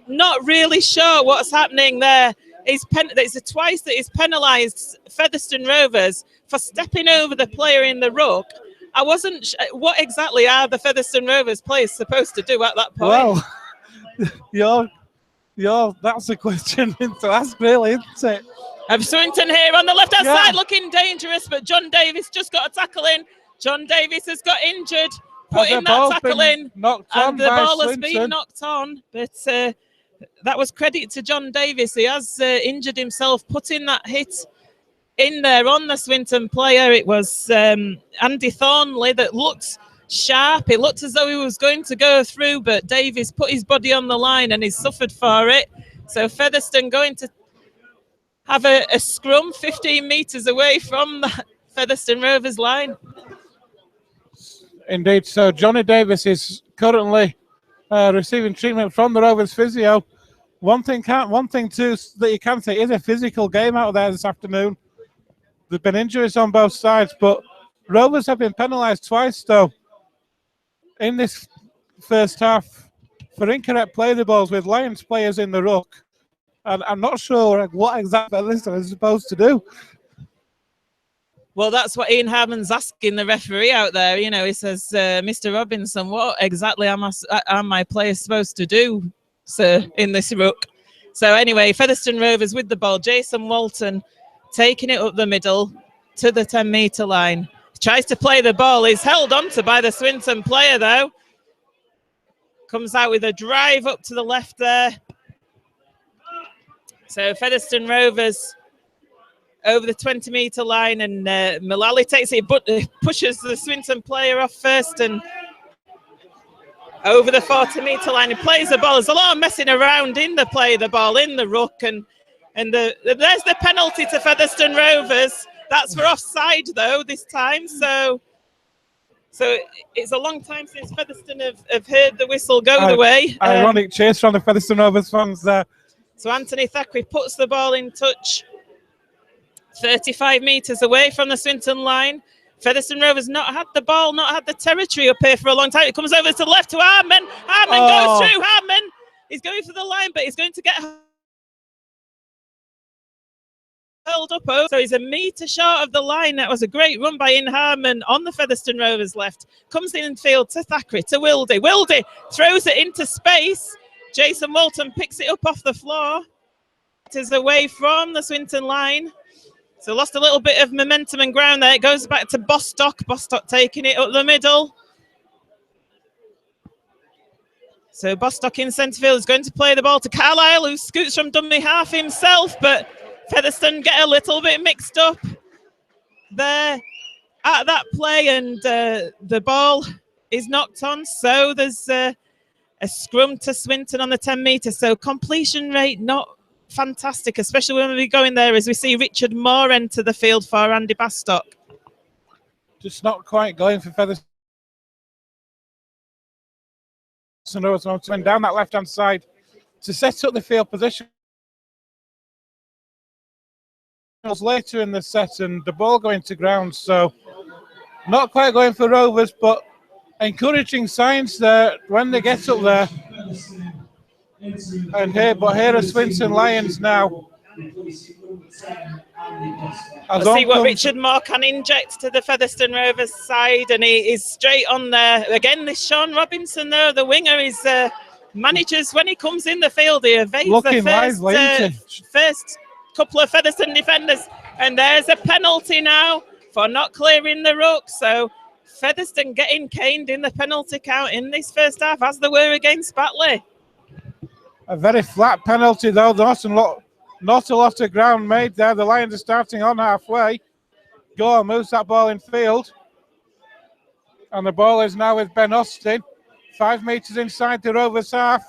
Not really sure what's happening there. It's twice that he's penalised Featherstone Rovers for stepping over the player in the ruck. I wasn't what exactly are the Featherstone Rovers players supposed to do at that point? Well, that's a question to ask, really, isn't it? Swinton here on the left-hand side looking dangerous, but John Davis just got a tackle in. John Davis has got injured, putting that tackle in, and the ball has been knocked on. But that was credit to John Davis. He has injured himself, putting that hit in there on the Swinton player. It was Andy Thornley that looked sharp. It looked as though he was going to go through, but Davis put his body on the line and he suffered for it. So Featherstone going to have a scrum 15 metres away from the Featherstone Rovers line. Indeed. So Johnny Davis is currently receiving treatment from the Rovers physio. One thing too that you can say is a physical game out there this afternoon. There's been injuries on both sides, but Rovers have been penalised twice though in this first half for incorrect play the balls with Lions players in the ruck. And I'm not sure what exactly Featherstone is supposed to do. Well, that's what Ian Harmon's asking the referee out there. You know, he says, Mr. Robinson, what exactly are my players supposed to do, sir, in this ruck? So anyway, Featherstone Rovers with the ball. Jason Walton taking it up the middle to the 10-metre line. Tries to play the ball. He's held onto by the Swinton player, though. Comes out with a drive up to the left there. So Featherstone Rovers over the 20-metre line, and Mullally takes it, but pushes the Swinton player off first and over the 40-metre line. He plays the ball. There's a lot of messing around in the play, the ball in the ruck, and there's the penalty to Featherstone Rovers. That's for offside, though, this time. So it's a long time since Featherstone have heard the whistle go the way. Ironic chase from the Featherstone Rovers fans there. So Anthony Thackeray puts the ball in touch 35 metres away from the Swinton line. Featherstone Rovers not had the ball, not had the territory up here for a long time. It comes over to the left to Harmon. Harmon goes through. Harmon is going for the line, but he's going to get held up. So he's a metre short of the line. That was a great run by Ian Harmon on the Featherstone Rovers left. Comes in field to Thackeray, to Wildy. Wildy throws it into space. Jason Walton picks it up off the floor. It is away from the Swinton line. So lost a little bit of momentum and ground there. It goes back to Bostock. Bostock taking it up the middle. So Bostock in centre field is going to play the ball to Carlisle, who scoots from dummy half himself, but Featherstone get a little bit mixed up there at that play, and the ball is knocked on. So there's a scrum to Swinton on the 10 metre. So completion rate not fantastic, especially when we go in there as we see Richard Moore enter the field for Andy Bostock. Just not quite going for Featherstone. Went down that left-hand side to set up the field position. It was later in the set and the ball going to ground, so not quite going for Rovers, but encouraging signs there when they get up there. And here are Swinton Lions now. Let's see what Richard Moore can inject to the Featherstone Rovers side, and he is straight on there. Again, this Sean Robinson, though, the winger, is manages when he comes in the field. He evades the first couple of Featherstone defenders, and there's a penalty now for not clearing the ruck. So Featherstone getting caned in the penalty count in this first half, as they were against Batley. A very flat penalty, though. Not a lot of ground made there. The Lions are starting on halfway. Gore moves that ball in field. And the ball is now with Ben Austin. 5 metres inside the Rovers half.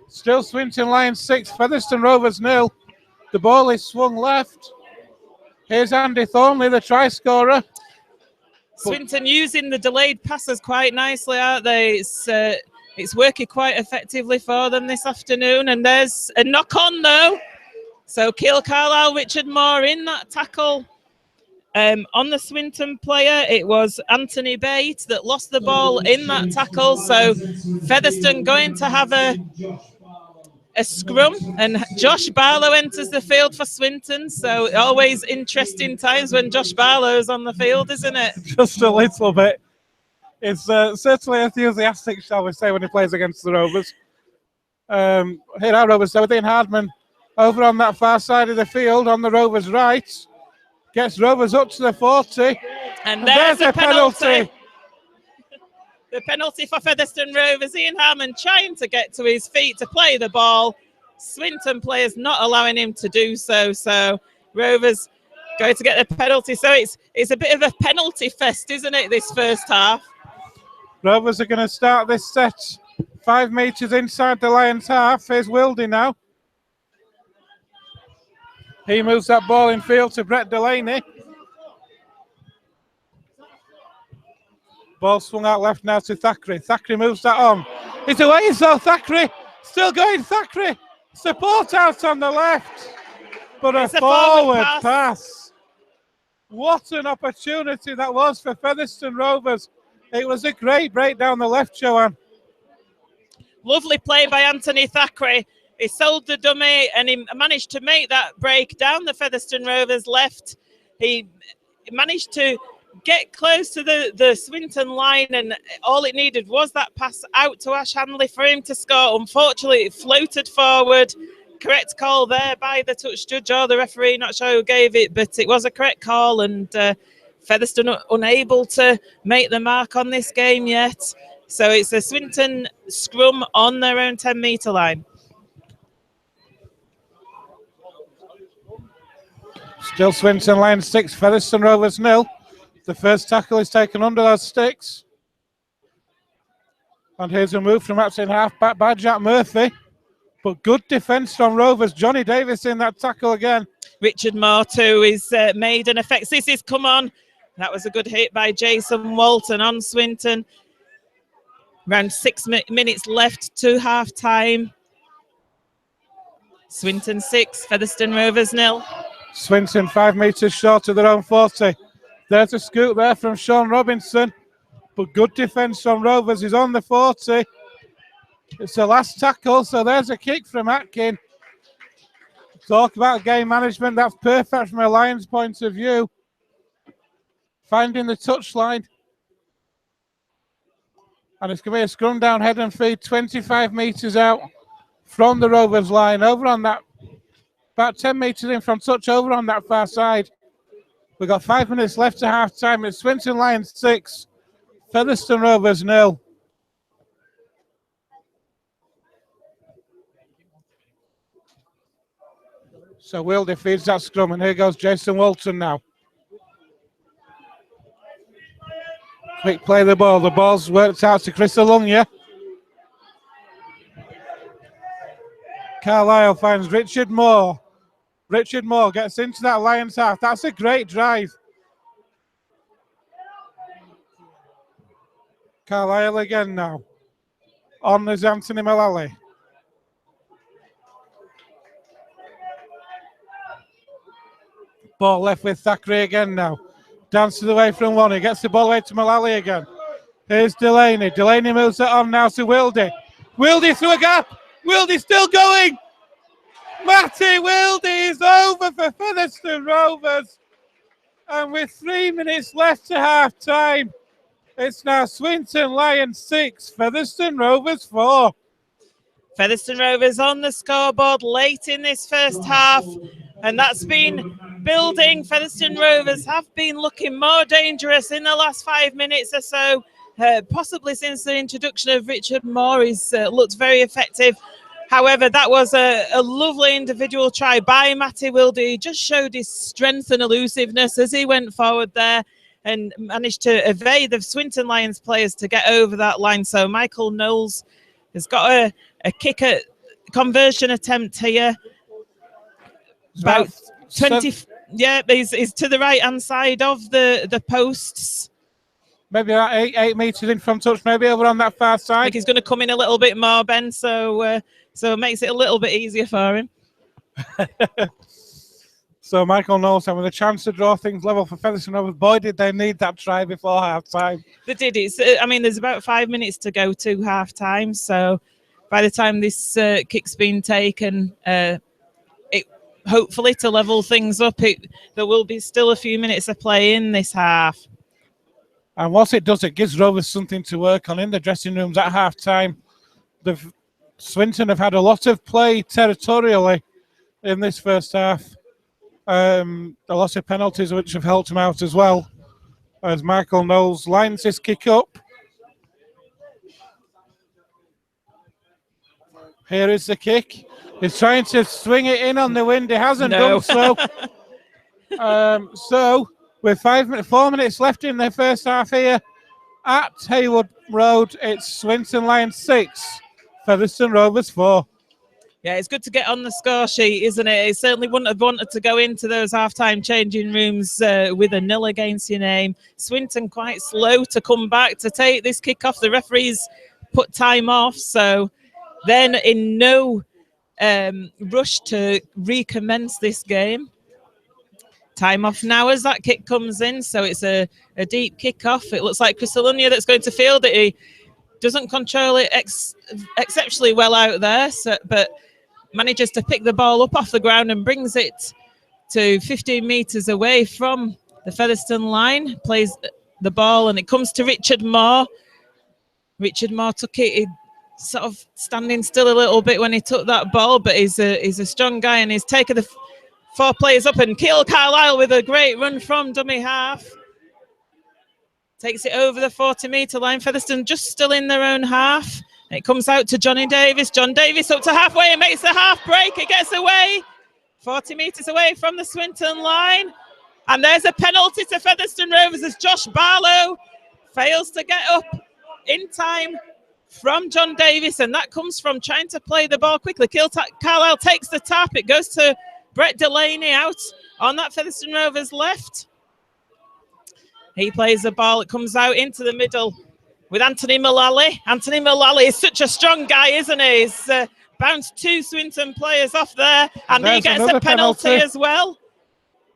Still Swinton Lions 6, Featherstone Rovers 0. The ball is swung left. Here's Andy Thornley, the try scorer. Swinton using the delayed passes quite nicely, aren't they? It's working quite effectively for them this afternoon. And there's a knock on, though. So Keil Carlisle, Richard Moore in that tackle on the Swinton player. It was Anthony Bate that lost the ball in that tackle. So Featherstone going to have a scrum, and Josh Barlow enters the field for Swinton. So always interesting times when Josh Barlow's on the field, isn't it? Just a little bit. It's certainly enthusiastic, shall we say, when he plays against the Rovers. Here are Rovers, so Dean Hardman over on that far side of the field on the Rovers' right. Gets Rovers up to the 40. And there's a penalty. The penalty for Featherstone Rovers. Ian Harmon trying to get to his feet to play the ball. Swinton players not allowing him to do so. So Rovers going to get the penalty. So it's a bit of a penalty fest, isn't it, this first half? Rovers are going to start this set 5 metres inside the Lions half. Here's Wildy now. He moves that ball in field to Brett Delaney. Ball swung out left now to Thackeray. Thackeray moves that on. It's away, so Thackeray. Still going, Thackeray. Support out on the left. But a forward pass. What an opportunity that was for Featherstone Rovers. It was a great break down the left, Joanne. Lovely play by Anthony Thackeray. He sold the dummy and he managed to make that break down the Featherstone Rovers left. He managed to get close to the Swinton line, and all it needed was that pass out to Ash Hanley for him to score. Unfortunately, it floated forward. Correct call there by the touch judge or the referee, not sure who gave it, but it was a correct call, and Featherstone unable to make the mark on this game yet. So it's a Swinton scrum on their own 10-metre line. Still Swinton Lions 6, Featherstone Rovers 0. The first tackle is taken under those sticks. And here's a move from outside half-back by Jack Murphy. But good defence from Rovers. Johnny Davis in that tackle again. Richard Moore too is made an effect. This is come on. That was a good hit by Jason Walton on Swinton. Around 6 minutes left to half-time. Swinton 6, Featherstone Rovers 0. Swinton 5 metres short of their own 40. There's a scoop there from Sean Robinson. But good defence from Rovers. He's on the 40. It's the last tackle, so there's a kick from Atkin. Talk about game management. That's perfect from a Lions point of view. Finding the touchline. And it's going to be a scrum down head and feed 25 metres out from the Rovers line. Over on that, about 10 metres in from touch, over on that far side. We've got 5 minutes left to half time. It's Swinton Lions 6, Featherstone Rovers 0. So Wildy feeds that scrum, and here goes Jason Walton now. Quick play the ball. The ball's worked out to Chris Alunga. Carlisle finds Richard Moore. Richard Moore gets into that Lions half. That's a great drive. Carlisle again now. On is Anthony Mullally. Ball left with Thackeray again now. Dances away from one. He gets the ball away to Mullally again. Here's Delaney. Delaney moves it on now to Wildy. Wildy through a gap. Wildy still going. Matty Wilde is over for Featherstone Rovers. And with 3 minutes left to half time, it's now Swinton Lions 6, Featherstone Rovers 4. Featherstone Rovers on the scoreboard late in this first half, and that's been building. Featherstone Rovers have been looking more dangerous in the last 5 minutes or so, possibly since the introduction of Richard Moore. He's looked very effective. However, that was a lovely individual try by Matty Wilde. He just showed his strength and elusiveness as he went forward there and managed to evade the Swinton Lions players to get over that line. So Michael Knowles has got a kick at conversion attempt here. About 20, yeah, he's to the right-hand side of the posts. Maybe about 8 metres in from touch, maybe over on that far side. I think he's going to come in a little bit more, Ben, so it makes it a little bit easier for him. So Michael Knowles with a chance to draw things level for Featherstone Rovers. Boy, did they need that try before half-time. They did. There's about 5 minutes to go to half-time, so by the time this kick's been taken, hopefully to level things up, there will be still a few minutes of play in this half. And what it does, it gives Rovers something to work on in the dressing rooms at half-time. Swinton have had a lot of play territorially in this first half. A lot of penalties which have helped him out as well. As Michael Knowles lines his kick up. Here is the kick. He's trying to swing it in on the wind. He hasn't done so. So with 4 minutes left in the first half here at Haywood Road, it's Swinton Lions 6, Featherstone Rovers 4. Yeah, it's good to get on the score sheet, isn't it? It certainly wouldn't have wanted to go into those half-time changing rooms with a 0 against your name. Swinton quite slow to come back to take this kick off. The referees put time off, so then in no rush to recommence this game. Time off now as that kick comes in, so it's a deep kick off. It looks like Chris Alunia that's going to field it. He doesn't control it exceptionally well out there, but manages to pick the ball up off the ground and brings it to 15 metres away from the Featherstone line, plays the ball, and it comes to Richard Moore. Richard Moore took it, he sort of standing still a little bit when he took that ball, but he's a strong guy, and he's taken the 4 players up, and Keil Carlisle with a great run from dummy half. Takes it over the 40-metre line. Featherstone just still in their own half. It comes out to Johnny Davis. John Davis up to halfway and makes the half break. It gets away. 40 metres away from the Swinton line. And there's a penalty to Featherstone Rovers as Josh Barlow fails to get up in time from John Davis. And that comes from trying to play the ball quickly. Carlisle takes the tap. It goes to Brett Delaney out on that Featherstone Rovers left. He plays the ball. It comes out into the middle with Anthony Mullally. Anthony Mullally is such a strong guy, isn't he? He's bounced 2 Swinton players off there, and he gets a penalty as well.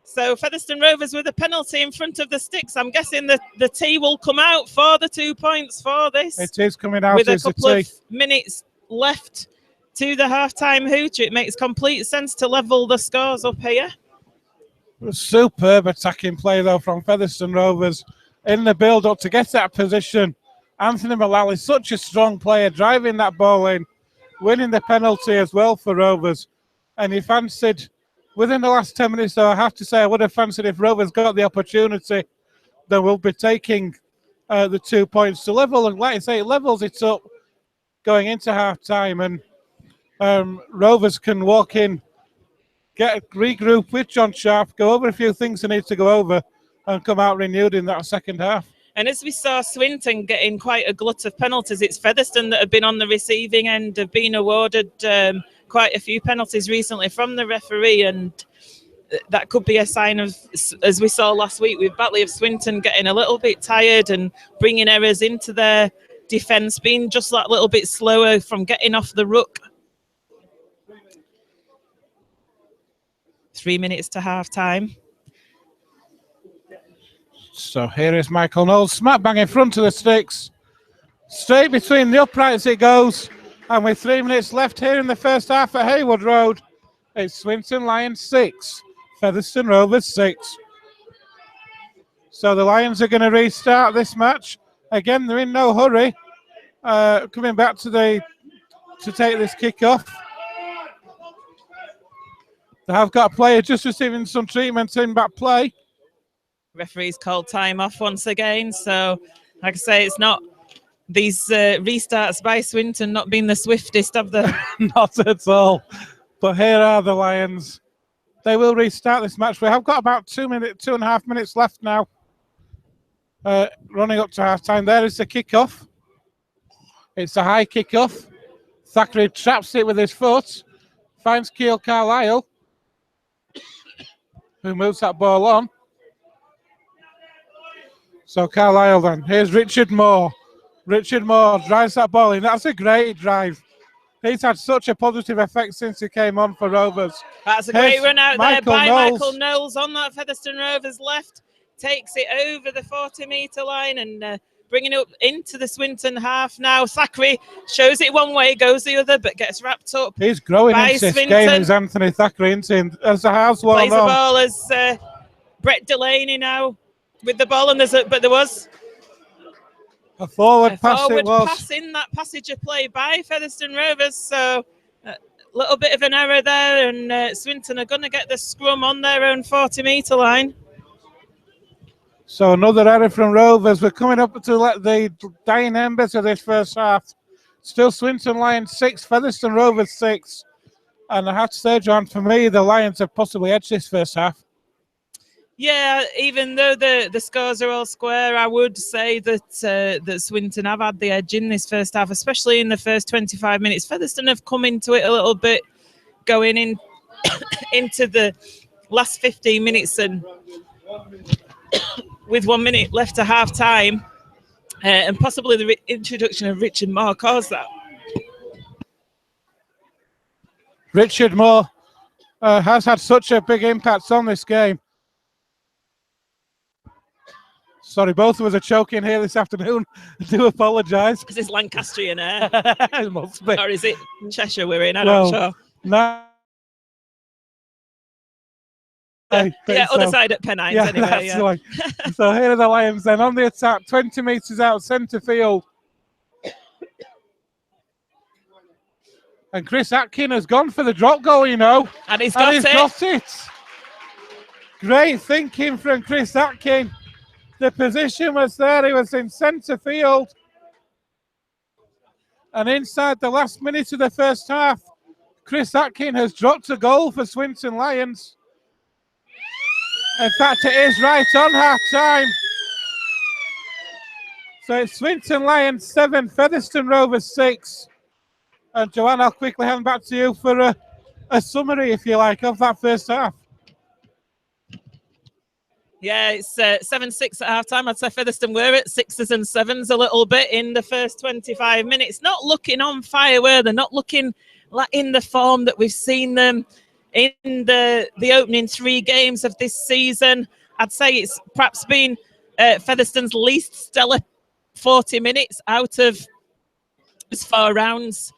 So Featherstone Rovers with a penalty in front of the sticks. I'm guessing the T will come out for the 2 points for this. It is coming out with a couple of minutes left to the half-time hooter. It makes complete sense to level the scores up here. Superb attacking play, though, from Featherstone Rovers in the build-up to get that position. Anthony Mullally, such a strong player, driving that ball in, winning the penalty as well for Rovers. And he fancied, within the last 10 minutes, though, I have to say, I would have fancied if Rovers got the opportunity, they will be taking the 2 points to level. And like I say, it levels it up going into half-time. And Rovers can walk in, regroup with John Sharp, go over a few things they need to go over, and come out renewed in that second half. And as we saw Swinton getting quite a glut of penalties, it's Featherstone that have been on the receiving end, have been awarded quite a few penalties recently from the referee, and that could be a sign of, as we saw last week with Batley, of Swinton getting a little bit tired and bringing errors into their defence, being just that little bit slower from getting off the ruck. 3 minutes to half-time. So here is Michael Knowles, smack bang in front of the sticks. Straight between the uprights it goes. And with 3 minutes left here in the first half at Haywood Road, It's Swinton Lions 6, Featherstone Rovers 6. So the Lions are going to restart this match. Again, they're in no hurry. Coming back to take this kick off. They have got a player just receiving some treatment in back play. Referee's called time off once again. So, like I say, it's not these restarts by Swinton not being the swiftest of the. Not at all. But here are the Lions. They will restart this match. We have got about 2.5 minutes left now. Running up to half time. There is the kickoff. It's a high kickoff. Thackeray traps it with his foot. Finds Keil Carlisle, who moves that ball on. So Carlisle then. Here's Richard Moore. Richard Moore drives that ball in. That's a great drive. He's had such a positive effect since he came on for Rovers. That's a great run out there by Michael Knowles on that Featherstone Rovers left. Takes it over the 40-metre line and bringing it up into the Swinton half now. Thackeray shows it one way, goes the other, but gets wrapped up. He's growing into this game, is Anthony Thackeray, as the house worn on. Plays the ball as Brett Delaney now with the ball, and there was a forward pass in that passage of play by Featherstone Rovers. So a little bit of an error there, and Swinton are going to get the scrum on their own 40-metre line. So another error from Rovers. We're coming up to the dying embers of this first half. Still Swinton Lions 6, Featherstone Rovers 6. And I have to say, John, for me, the Lions have possibly edged this first half. Yeah, even though the scores are all square, I would say that Swinton have had the edge in this first half, especially in the first 25 minutes. Featherstone have come into it a little bit going in into the last 15 minutes and with 1 minute left to half time, and possibly the introduction of Richard Moore caused that. Richard Moore has had such a big impact on this game. Sorry, both of us are choking here this afternoon. I do apologise. Is this Lancastrian air? It must be. Or is it Cheshire we're in? I'm not sure. No. Yeah, other side at Pennines anyway. Yeah. So here are the Lions then on the attack, 20 metres out centre field. And Chris Atkin has gone for the drop goal, you know. And he's got it. Great thinking from Chris Atkin. The position was there. He was in centre field. And inside the last minute of the first half, Chris Atkin has dropped a goal for Swinton Lions. In fact, it is right on half-time. So it's Swinton Lions 7, Featherstone Rovers 6. And Joanne, I'll quickly hand back to you for a summary, if you like, of that first half. Yeah, it's 7-6 at half-time. I'd say Featherstone were at 6s and 7s a little bit in the first 25 minutes. Not looking on fire, were they? Not looking like in the form that we've seen them in the opening 3 games of this season. I'd say it's perhaps been Featherstone's least stellar 40 minutes out of as 4 rounds.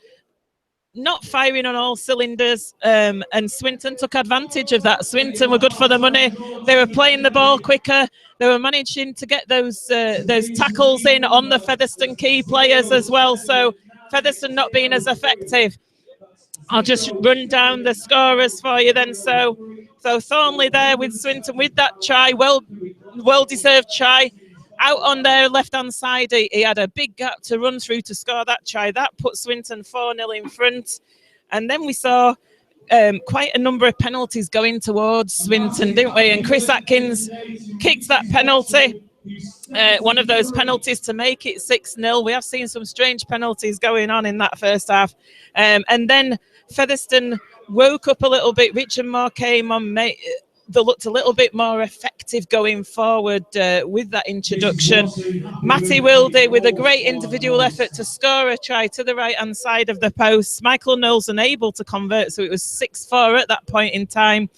Not firing on all cylinders, and Swinton took advantage of that. Swinton were good for the money. They were playing the ball quicker. They were managing to get those tackles in on the Featherstone key players as well. So Featherstone not being as effective. I'll just run down the scorers for you then. So Thornley there with Swinton with that try, well-deserved try. Out on their left-hand side, he had a big gap to run through to score that try. That put Swinton 4-0 in front. And then we saw quite a number of penalties going towards Swinton, didn't we? And Chris Atkins kicked that penalty. One of those penalties to make it 6-0. We have seen some strange penalties going on in that first half. And then Featherstone woke up a little bit. Richard Moore came on, they looked a little bit more effective going forward with that introduction. Matty Wilde with a great individual effort to score a try to the right-hand side of the post. Michael Knowles unable to convert, so it was 6-4 at that point in time.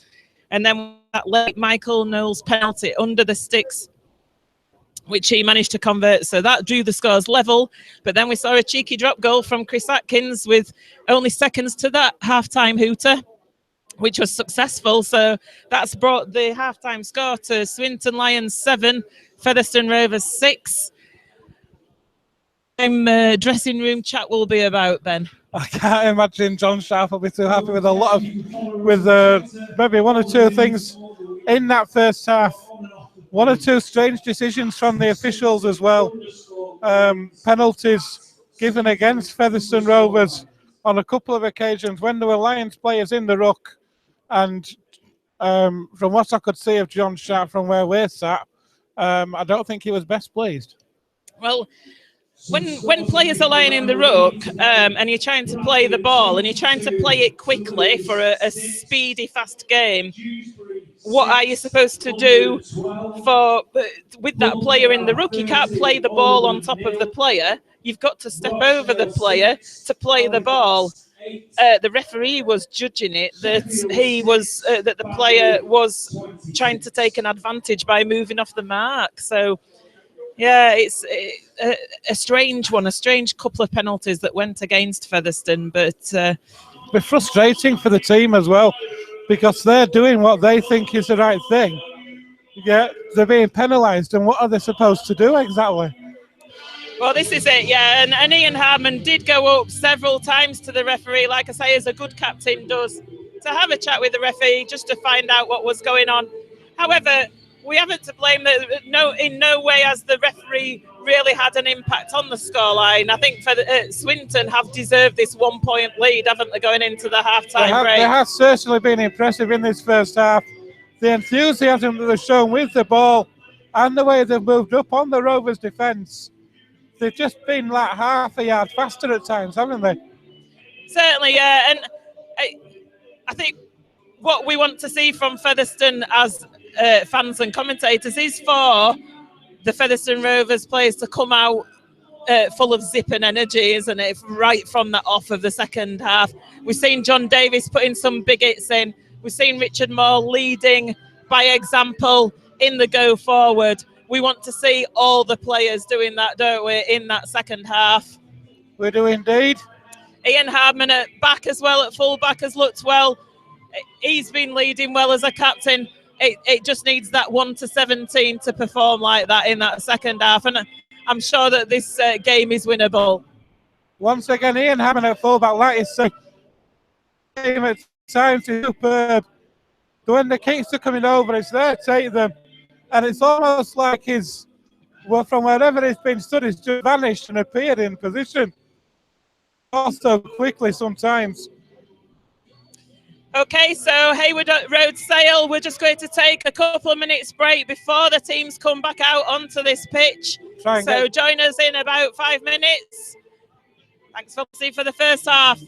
And then that late Michael Knowles penalty under the sticks, which he managed to convert. So that drew the scores level. But then we saw a cheeky drop goal from Chris Atkins with only seconds to that half-time hooter. which was successful. So that's brought the halftime score to Swinton Lions 7, Featherstone Rovers 6. Dressing room chat will be about, Ben? I can't imagine John Sharp will be too happy with maybe one or two things in that first half. One or two strange decisions from the officials as well. Penalties given against Featherstone Rovers on a couple of occasions when there were Lions players in the ruck. And from what I could see of John Sharp from where we're sat, I don't think he was best pleased. Well, when players are lying in the ruck and you're trying to play the ball and you're trying to play it quickly for a speedy, fast game, what are you supposed to do with that player in the ruck? You can't play the ball on top of the player. You've got to step over the player to play the ball. The referee was judging it that that the player was trying to take an advantage by moving off the mark. So yeah, it's a strange one, a strange couple of penalties that went against Featherstone, but it's frustrating for the team as well because they're doing what they think is the right thing. Yeah, they're being penalised, and what are they supposed to do exactly? Well, this is it, yeah. And Ian Harmon did go up several times to the referee, like I say, as a good captain does, to have a chat with the referee just to find out what was going on. However, we haven't to blame. In no way has the referee really had an impact on the scoreline. I think for Swinton have deserved this 1 point lead, haven't they, going into the half-time break? They have certainly been impressive in this first half. The enthusiasm that they've shown with the ball and the way they've moved up on the Rovers' defence. They've just been like half a yard faster at times, haven't they? Certainly, yeah. And I think what we want to see from Featherstone as fans and commentators is for the Featherstone Rovers players to come out full of zip and energy, isn't it? Right from the off of the second half. We've seen John Davis putting some big hits in. We've seen Richard Moore leading by example in the go forward. We want to see all the players doing that, don't we, in that second half? We do indeed. Ian Hardman at back as well, at full back, has looked well. He's been leading well as a captain. It just needs that 1 to 17 to perform like that in that second half. And I'm sure that this game is winnable. Once again, Ian Hammond at fullback, like you say, game at times is superb. When the kicks are coming over, it's there to take them. And it's almost like from wherever he's been stood, he's just vanished and appeared in position. So quickly sometimes. Okay, so Hayward Road Sale, we're just going to take a couple of minutes break before the teams come back out onto this pitch. So join us in about 5 minutes. Thanks for listening for the first half.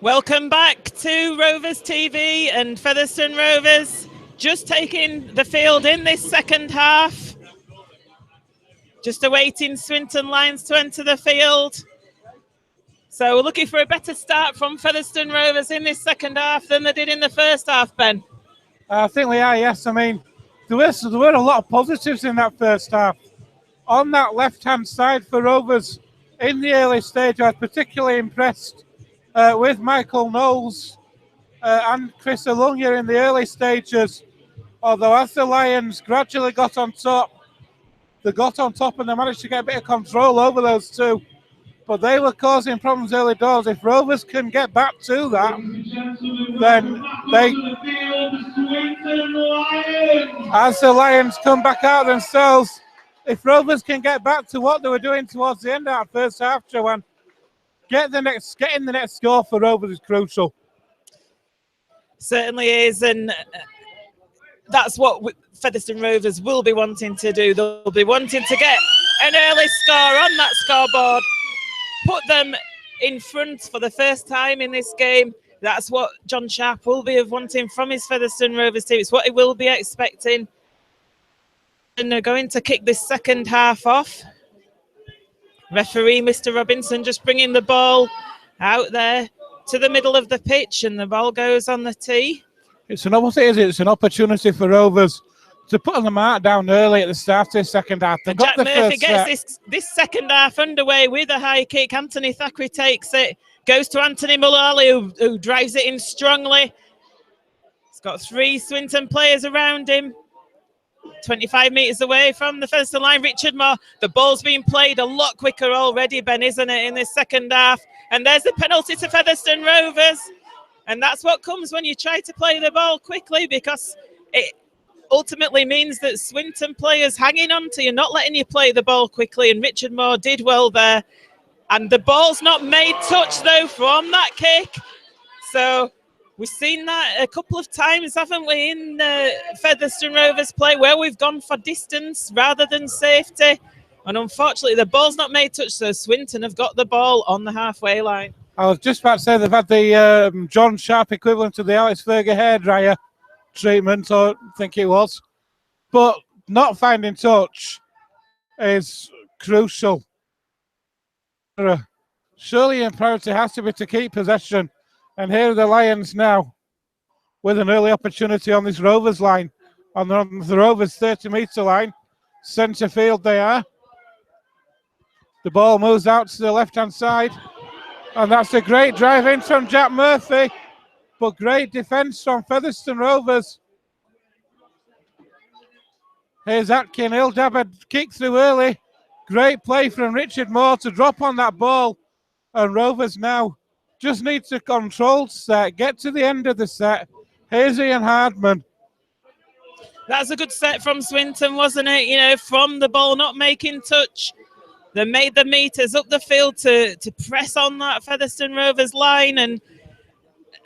Welcome back to Rovers TV and Featherstone Rovers just taking the field in this second half. Just awaiting Swinton Lions to enter the field. So we're looking for a better start from Featherstone Rovers in this second half than they did in the first half, Ben. I think we are, yes. I mean, there were a lot of positives in that first half. On that left-hand side for Rovers in the early stage, I was particularly impressed with Michael Knowles and Chris Alunga in the early stages. Although as the Lions gradually got on top, they managed to get a bit of control over those two. But they were causing problems early doors. If Rovers can get back to that, then they, as the Lions come back out themselves, if Rovers can get back to what they were doing towards the end of that first half, Joanne, getting the next score for Rovers is crucial. Certainly is, and that's what Featherstone Rovers will be wanting to do. They'll be wanting to get an early score on that scoreboard, put them in front for the first time in this game. That's what John Sharp will be wanting from his Featherstone Rovers team. It's what he will be expecting. And they're going to kick this second half off. Referee Mr. Robinson just bringing the ball out there to the middle of the pitch, and the ball goes on the tee. It's an opportunity for Rovers to put on the mark down early at the start of the second half. Jack Murphy gets this second half underway with a high kick. Anthony Thackeray takes it, goes to Anthony Mullally, who drives it in strongly. He's got three Swinton players around him. 25 metres away from the Featherstone line, Richard Moore. The ball's being played a lot quicker already, Ben, isn't it, in this second half? And there's the penalty to Featherstone Rovers. And that's what comes when you try to play the ball quickly, because it ultimately means that Swinton players hanging on to you, not letting you play the ball quickly. And Richard Moore did well there. And the ball's not made touch, though, from that kick. So we've seen that a couple of times, haven't we, in Featherstone Rovers play, where we've gone for distance rather than safety. And unfortunately, the ball's not made touch, so Swinton have got the ball on the halfway line. I was just about to say they've had the John Sharp equivalent to the Alex Fergie hairdryer treatment, or I think it was. But not finding touch is crucial. Surely your priority has to be to keep possession. And here are the Lions now with an early opportunity on this Rovers line, on the Rovers 30-metre line. Centre field they are. The ball moves out to the left-hand side. And that's a great drive in from Jack Murphy, but great defence from Featherstone Rovers. Here's Atkin. Ildab had kicked through early. Great play from Richard Moore to drop on that ball. And Rovers now just need to control set, get to the end of the set. Here's Ian Hardman. That's a good set from Swinton, wasn't it? You know, from the ball not making touch. They made the meters up the field to press on that Featherstone Rovers line, and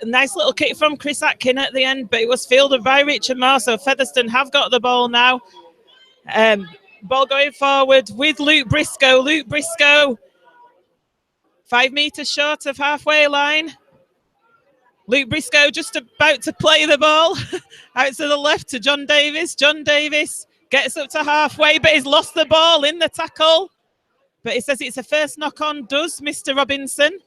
a nice little kick from Chris Atkin at the end, but it was fielded by Richard Moore, so Featherstone have got the ball now. Ball going forward with Luke Briscoe. Luke Briscoe, 5 metres short of halfway line. Luke Briscoe just about to play the ball out to the left to John Davis. John Davis gets up to halfway, but he's lost the ball in the tackle. But he says it's a first knock on, does Mr. Robinson.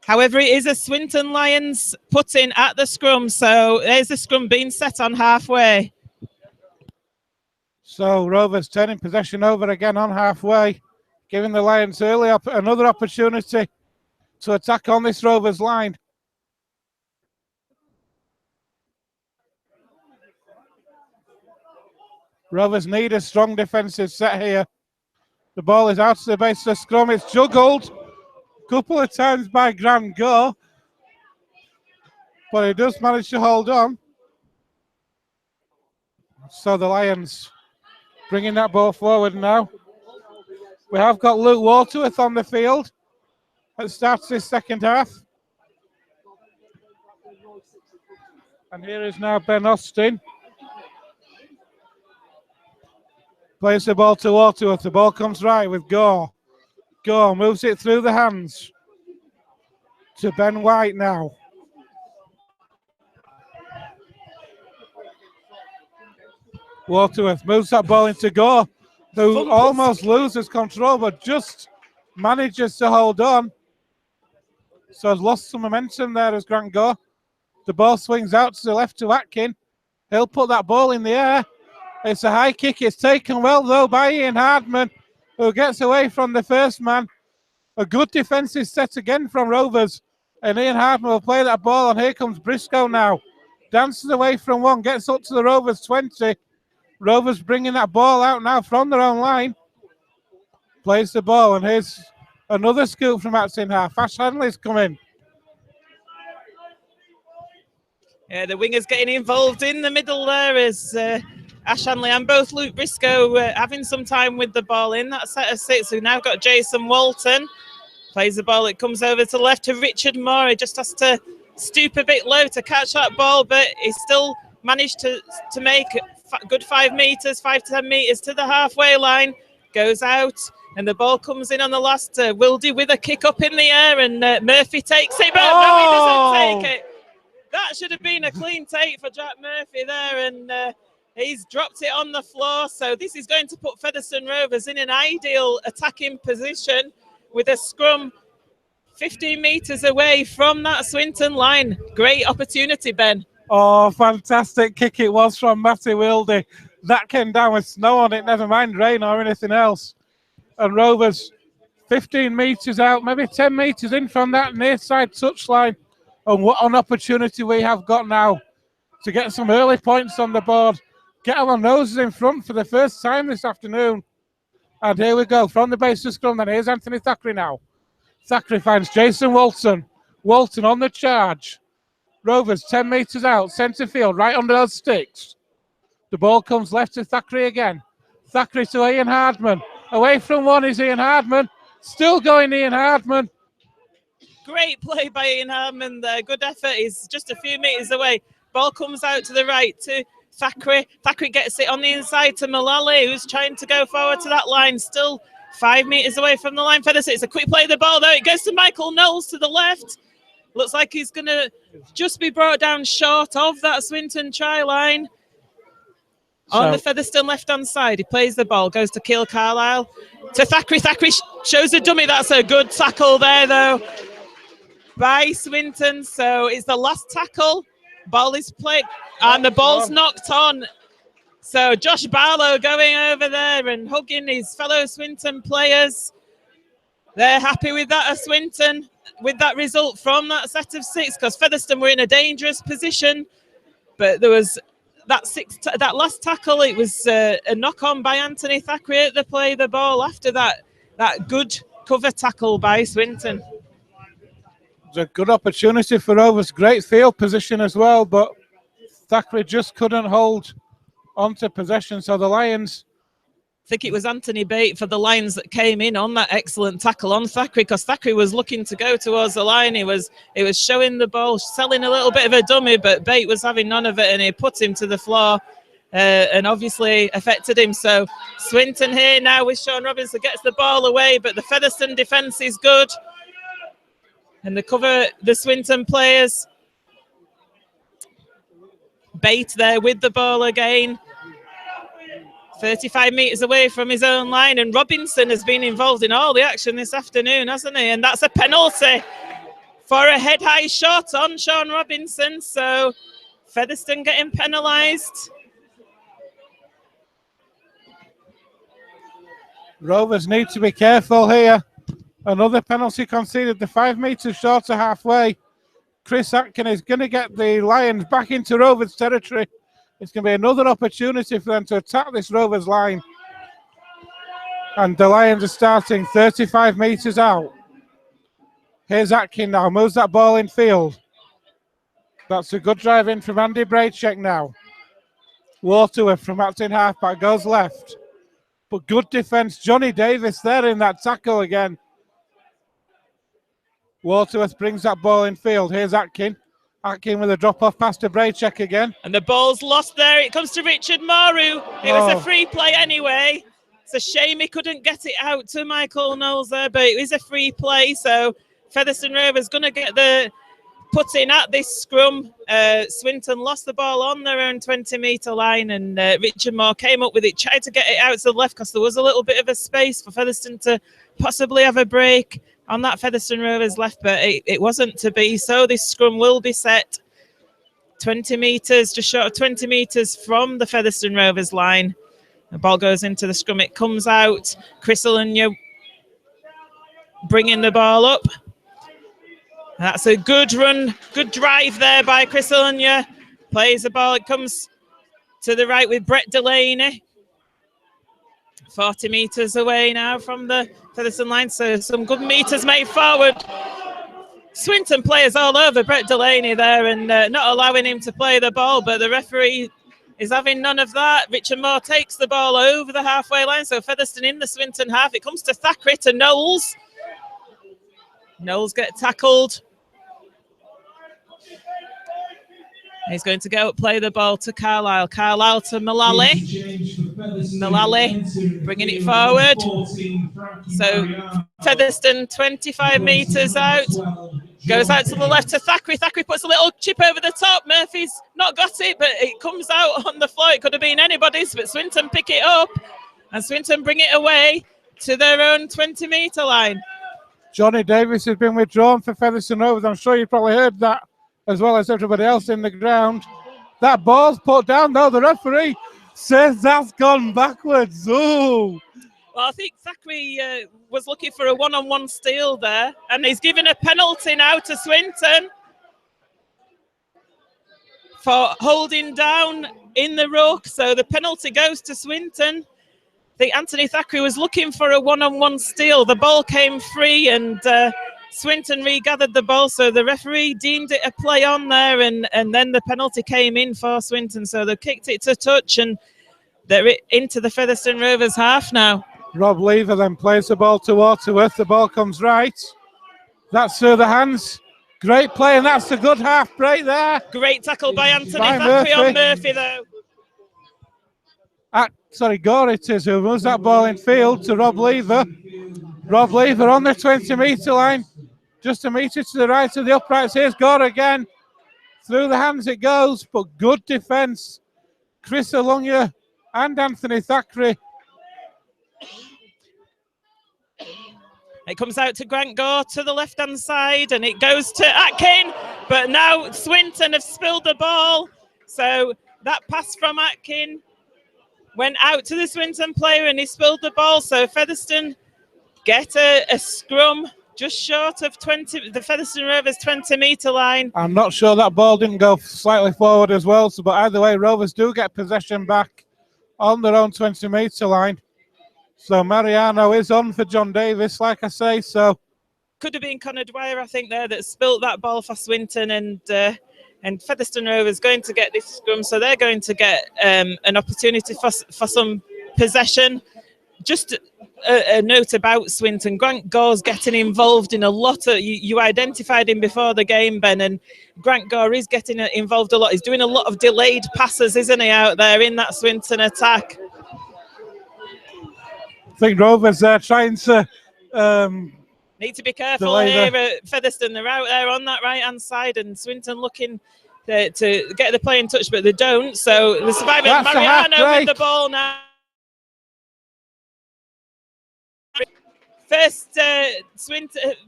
However, it is a Swinton Lions put-in at the scrum, so there's the scrum being set on halfway. So Rovers turning possession over again on halfway, giving the Lions another opportunity to attack on this Rovers line. Rovers need a strong defensive set here. The ball is out to the base of the scrum. It's juggled a couple of times by Grant Gore, but he does manage to hold on. So the Lions bringing that ball forward now. We have got Luke Waterworth on the field at start of this second half. And here is now Ben Austin. Plays the ball to Waterworth. The ball comes right with Gore. Gore moves it through the hands to Ben White now. Waterworth moves that ball into Gore, who almost loses control but just manages to hold on. So has lost some momentum there as Grant Gore. The ball swings out to the left to Atkin. He'll put that ball in the air. It's a high kick. It's taken well, though, by Ian Hardman, who gets away from the first man. A good defensive set again from Rovers. And Ian Hardman will play that ball, and here comes Briscoe now. Dances away from one, gets up to the Rovers 20. Rovers bringing that ball out now from their own line. Plays the ball, and here's another scoop from outside half. Ash Hanley's coming. Yeah, the wingers getting involved in the middle there as Ash Hanley and both Luke Briscoe having some time with the ball in that set of six. We've now got Jason Walton. Plays the ball, it comes over to the left to Richard Moore. He just has to stoop a bit low to catch that ball, but he still managed to make good 5 meters, 5 to 10 meters to the halfway line. Goes out, and the ball comes in on the last. Wildy with a kick up in the air, and Murphy takes it, but no, he doesn't take it. That should have been a clean take for Jack Murphy there, and he's dropped it on the floor. So this is going to put Featherstone Rovers in an ideal attacking position with a scrum 15 metres away from that Swinton line. Great opportunity, Ben. Oh, fantastic kick it was from Matty Wildy. That came down with snow on it, never mind rain or anything else. And Rovers 15 metres out, maybe 10 metres in from that near side touchline. And what an opportunity we have got now to get some early points on the board. Get our noses in front for the first time this afternoon. And here we go, from the base of scrum, then here's Anthony Thackeray now. Thackeray finds Jason Walton. Walton on the charge. Rovers 10 metres out, centre field, right under those sticks. The ball comes left to Thackeray again. Thackeray to Ian Hardman. Away from one is Ian Hardman. Still going Ian Hardman. Great play by Ian Hardman there. Good effort. He's just a few metres away. Ball comes out to the right to Thackeray. Thackeray gets it on the inside to Mullally, who's trying to go forward to that line. Still 5 metres away from the line. Featherstone. It's a quick play of the ball, though. It goes to Michael Knowles to the left. Looks like he's going to just be brought down short of that Swinton try line. On the Featherstone left-hand side, he plays the ball, goes to Keil Carlisle. To Thackeray. Thackeray shows a dummy. That's a good tackle there, though, by Swinton. So it's the last tackle. Ball is played, and the ball's knocked on. So Josh Barlow going over there and hugging his fellow Swinton players. They're happy with that at Swinton, with that result from that set of six, because Featherstone were in a dangerous position. But there was that last tackle, it was a knock-on by Anthony Thackeray at the play the ball after that good cover tackle by Swinton. It was a good opportunity for Rovers, great field position as well, but Thackeray just couldn't hold onto possession. So the Lions, I think it was Anthony Bate for the Lions that came in on that excellent tackle on Thackeray, because Thackeray was looking to go towards the line. He was showing the ball, selling a little bit of a dummy, but Bate was having none of it, and he put him to the floor and obviously affected him. So Swinton here now with Sean Robinson gets the ball away, but the Featherstone defence is good. And the cover, the Swinton players. Bate there with the ball again. 35 metres away from his own line, and Robinson has been involved in all the action this afternoon, hasn't he? And that's a penalty for a head-high shot on Sean Robinson. So Featherstone getting penalised. Rovers need to be careful here. Another penalty conceded, the 5 metres short of halfway. Chris Atkin is going to get the Lions back into Rovers territory. It's going to be another opportunity for them to attack this Rovers line. And the Lions are starting 35 metres out. Here's Atkin now, moves that ball in field. That's a good drive in from Andy Braycheck now. Waterworth from acting halfback goes left. But good defence, Johnny Davis there in that tackle again. Waterworth brings that ball in field. Here's Atkin. Atkin with a drop-off pass to Braycheck again. And the ball's lost there. It comes to Richard Maru. It was a free play anyway. It's a shame he couldn't get it out to Michael Knowles there, but it was a free play. So Featherstone Rovers going to get the putting at this scrum. Swinton lost the ball on their own 20-metre line, and Richard Moore came up with it, tried to get it out to the left because there was a little bit of a space for Featherstone to possibly have a break on that Featherstone Rovers left, but it wasn't to be. So this scrum will be set 20 metres, just short of 20 metres from the Featherstone Rovers line. The ball goes into the scrum. It comes out. Chris Alunya bringing the ball up. That's a good run, good drive there by Chris Alunya. Plays the ball. It comes to the right with Brett Delaney. 40 metres away now from the Featherstone line, so some good metres made forward. Swinton players all over Brett Delaney there and not allowing him to play the ball, but the referee is having none of that. Richard Moore takes the ball over the halfway line, so Featherstone in the Swinton half. It comes to Thackeray to Knowles. Knowles gets tackled. He's going to go play the ball to Carlisle. Carlisle to Mullally. Mullally bringing it forward. So Featherstone 25 metres out. Goes out to the left to Thackeray. Thackeray puts a little chip over the top. Murphy's not got it, but it comes out on the floor. It could have been anybody's, but Swinton pick it up. And Swinton bring it away to their own 20-metre line. Johnny Davis has been withdrawn for Featherstone Rovers. I'm sure you probably heard that, as well as everybody else in the ground. That ball's put down, though. The referee says that's gone backwards. Ooh. Well, I think Thackeray was looking for a one-on-one steal there, and he's given a penalty now to Swinton for holding down in the ruck. So the penalty goes to Swinton. I think Anthony Thackeray was looking for a one-on-one steal. The ball came free, and Swinton regathered the ball, so the referee deemed it a play on there, and then the penalty came in for Swinton. So they kicked it to touch, and they're into the Featherstone Rovers half now. Rob Lever then plays the ball to Waterworth. The ball comes right. That's through the hands. Great play, and that's a good half break there. Great tackle by Anthony Thackeray on Murphy, though. Gore it is who moves that ball in field to Rob Lever. Rob Lever on the 20-metre line. Just a metre to the right of the uprights. Here's Gore again. Through the hands it goes, but good defence. Chris Alunya and Anthony Thackeray. It comes out to Grant Gore to the left-hand side, and it goes to Atkin. But now Swinton have spilled the ball. So that pass from Atkin went out to the Swinton player, and he spilled the ball. So Featherstone get a scrum just short of the Featherstone Rovers 20-metre line. I'm not sure that ball didn't go slightly forward as well, so, but either way, Rovers do get possession back on their own 20-metre line. So Mariano is on for John Davis, like I say, so. Could have been Connor Dwyer, I think, there that spilt that ball for Swinton, and Featherstone Rovers going to get this scrum, so they're going to get an opportunity for some possession. Just a note about Swinton. Grant Gore's getting involved in a lot of, you identified him before the game, Ben, and Grant Gore is getting involved a lot. He's doing a lot of delayed passes, isn't he, out there in that Swinton attack? I think Rovers are trying to need to be careful here at Featherstone. They're out there on that right-hand side, and Swinton looking to get the play in touch, but they don't. So the survivor, Mariano, with the ball now. first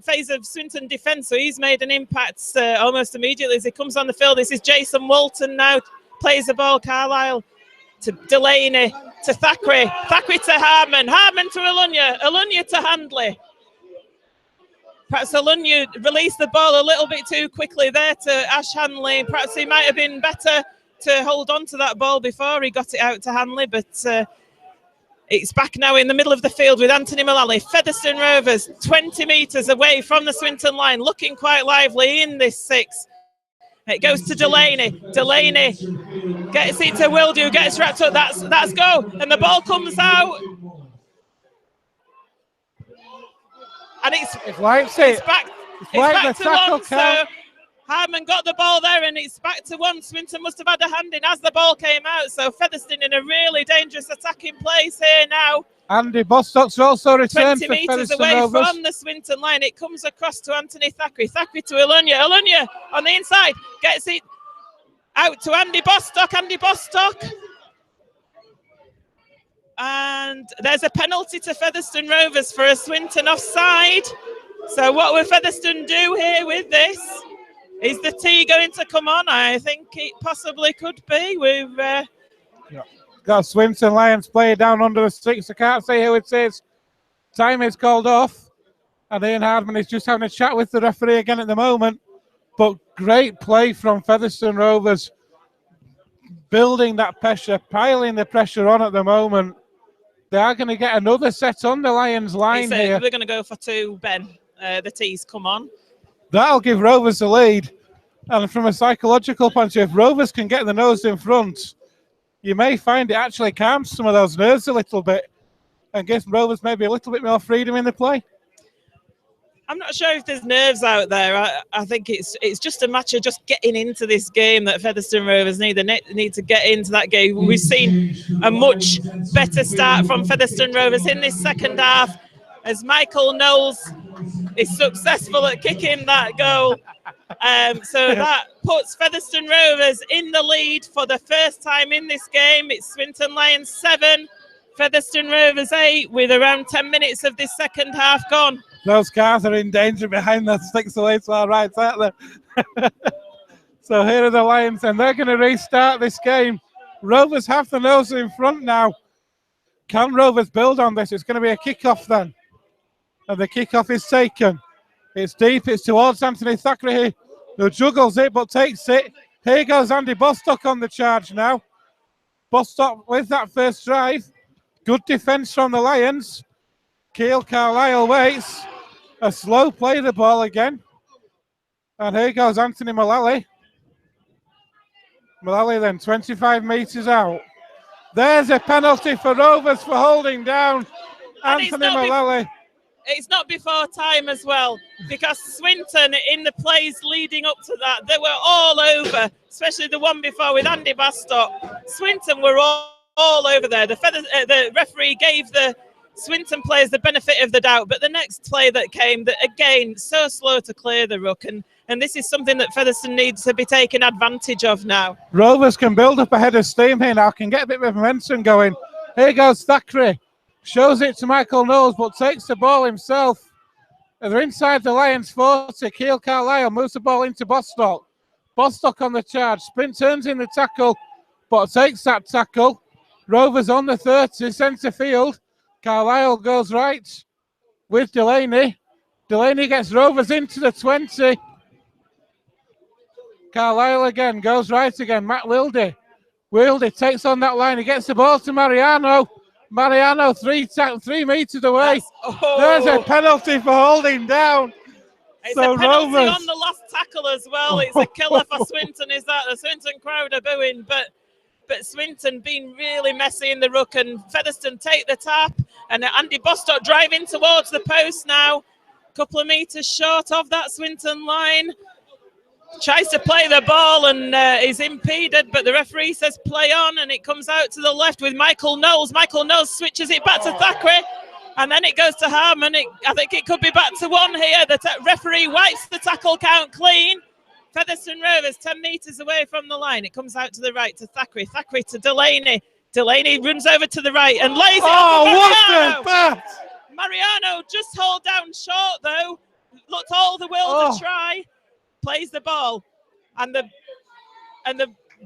phase of Swinton defence, so he's made an impact almost immediately as he comes on the field. This is Jason Walton now, plays the ball. Carlisle to Delaney, to Thackeray to Harman to Alunya to Handley. Perhaps Alunya released the ball a little bit too quickly there to Ash Hanley. Perhaps he might have been better to hold on to that ball before he got it out to Hanley, but it's back now in the middle of the field with Anthony Mullally. Featherstone Rovers 20 metres away from the Swinton line, looking quite lively in this 6. It goes to Delaney. Delaney gets it to Wildew, gets wrapped up. That's go, and the ball comes out. And it's back to 1. So Harman got the ball there, and it's back to 1. Swinton must have had a hand in as the ball came out. So Featherstone in a really dangerous attacking place here now. Andy Bostock's also returned 20 for metres Featherstone away Rovers. from the Swinton line. It comes across to Anthony Thackeray. Thackeray to Alunya. Alunya on the inside gets it out to Andy Bostock. Andy Bostock. And there's a penalty to Featherstone Rovers for a Swinton offside. So what will Featherstone do here with this? Is the tee going to come on? I think it possibly could be. We've got Swinton Lions player down under the 6. I can't say who it is. Time is called off. And Ian Hardman is just having a chat with the referee again at the moment. But great play from Featherstone Rovers. Building that pressure, piling the pressure on at the moment. They are going to get another set on the Lions line here. We're going to go for 2, Ben. The tees come on. That'll give Rovers the lead. And from a psychological point of view, if Rovers can get the nose in front, you may find it actually calms some of those nerves a little bit and gives Rovers maybe a little bit more freedom in the play. I'm not sure if there's nerves out there. I think it's just a matter of just getting into this game that Featherstone Rovers need. They need to get into that game. We've seen a much better start from Featherstone Rovers in this second half as Michael Knowles is successful at kicking that goal. So that puts Featherstone Rovers in the lead for the first time in this game. It's Swinton Lions 7, Featherstone Rovers 8, with around 10 minutes of this second half gone. Those cars are in danger behind the sticks away to our right, aren't they? So here are the Lions, and they're going to restart this game. Rovers have the nose in front now. Can Rovers build on this? It's going to be a kick-off then. And the kick-off is taken. It's deep. It's towards Anthony Thackeray, who juggles it but takes it. Here goes Andy Bostock on the charge now. Bostock with that first drive. Good defence from the Lions. Keele Carlisle waits. A slow play the ball again. And here goes Anthony Mullally. Mullally then 25 metres out. There's a penalty for Rovers for holding down Anthony Mullally. It's not before time as well, because Swinton, in the plays leading up to that, they were all over, especially the one before with Andy Bostock. Swinton were all over there. The referee gave the Swinton players the benefit of the doubt, but the next play that came, that again, so slow to clear the ruck, and this is something that Featherstone needs to be taken advantage of now. Rovers can build up a head of steam here now, can get a bit of momentum going. Here goes Thackeray. Shows it to Michael Knowles, but takes the ball himself. They're inside the Lions 40. Keele Carlisle moves the ball into Bostock. Bostock on the charge. Sprint turns in the tackle, but takes that tackle. Rovers on the 30, centre field. Carlisle goes right with Delaney. Delaney gets Rovers into the 20. Carlisle again, goes right again. Matt Wilde. Wilde takes on that line. He gets the ball to Mariano. Mariano 3 metres away. There's a penalty for holding down. It's a penalty on the last tackle as well. It's a killer for Swinton. Is that the Swinton crowd are booing, but Swinton being really messy in the ruck, and Featherstone take the tap, and Andy Bostock driving towards the post now. A couple of metres short of that Swinton line. Tries to play the ball and is impeded, but the referee says play on, and it comes out to the left with Michael Knowles. Michael Knowles switches it back to Thackeray, and then it goes to Harman. I think it could be back to 1 here. The referee wipes the tackle count clean. Featherstone Rovers 10 metres away from the line. It comes out to the right to Thackeray. Thackeray to Delaney. Delaney runs over to the right and lays it off for Mariano. Mariano just hold down short though. Looked all the will to try. Plays the ball, and the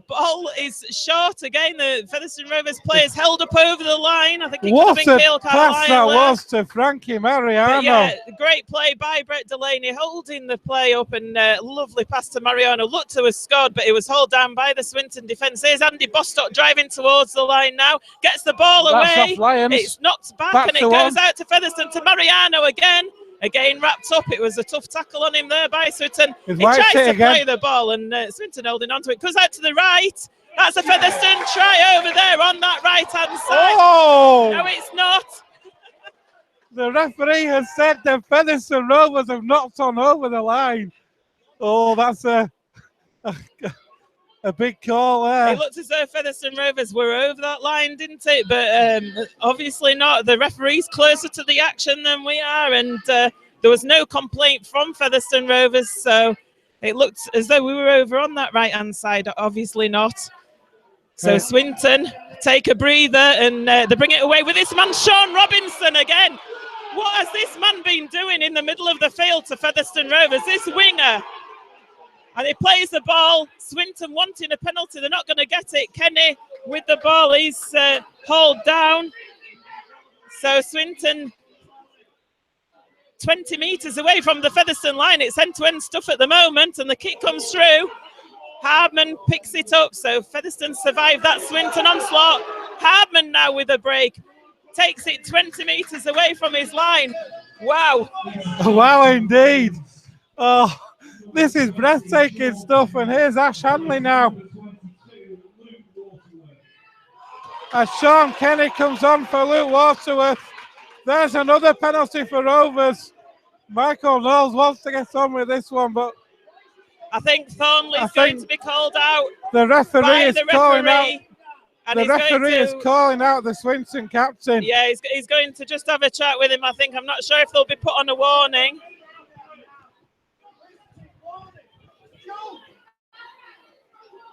ball is short again. The Featherstone Rovers players held up over the line. I think it could have been Kale Carlisle. What a pass that was to Frankie Mariano. But yeah, great play by Brett Delaney, holding the play up, and lovely pass to Mariano. Looked to have scored, but it was held down by the Swinton defence. Here's Andy Bostock driving towards the line now. Gets the ball away. It's knocked back and it goes out to Featherstone, to Mariano again. Again wrapped up. It was a tough tackle on him there by Swinton. He tries to play the ball, and Swinton holding on to it. Goes out to the right. That's a Featherstone try over there on that right-hand side. Oh! No, it's not. The referee has said the Featherstone Rovers have knocked on over the line. Oh, that's a big call there. It looked as though Featherstone Rovers were over that line, didn't it? But obviously not. The referee's closer to the action than we are, and there was no complaint from Featherstone Rovers, so it looked as though we were over on that right-hand side. Obviously not. So Swinton take a breather, and they bring it away with this man, Sean Robinson, again. What has this man been doing in the middle of the field to Featherstone Rovers? This winger. And he plays the ball. Swinton wanting a penalty. They're not going to get it. Kenny with the ball. He's hauled down. So Swinton 20 metres away from the Featherstone line. It's end-to-end stuff at the moment. And the kick comes through. Hardman picks it up. So Featherstone survived that Swinton onslaught. Hardman now with a break. Takes it 20 metres away from his line. Wow. Wow, indeed. Oh. This is breathtaking stuff, and here's Ash Hanley now. As Sean Kenny comes on for Luke Waterworth. There's another penalty for Rovers. Michael Knowles wants to get on with this one, but I think Thornley's going to be called out. The referee is calling out. And the referee is calling out the Swinton captain. Yeah, he's going to just have a chat with him, I think. I'm not sure if they'll be put on a warning.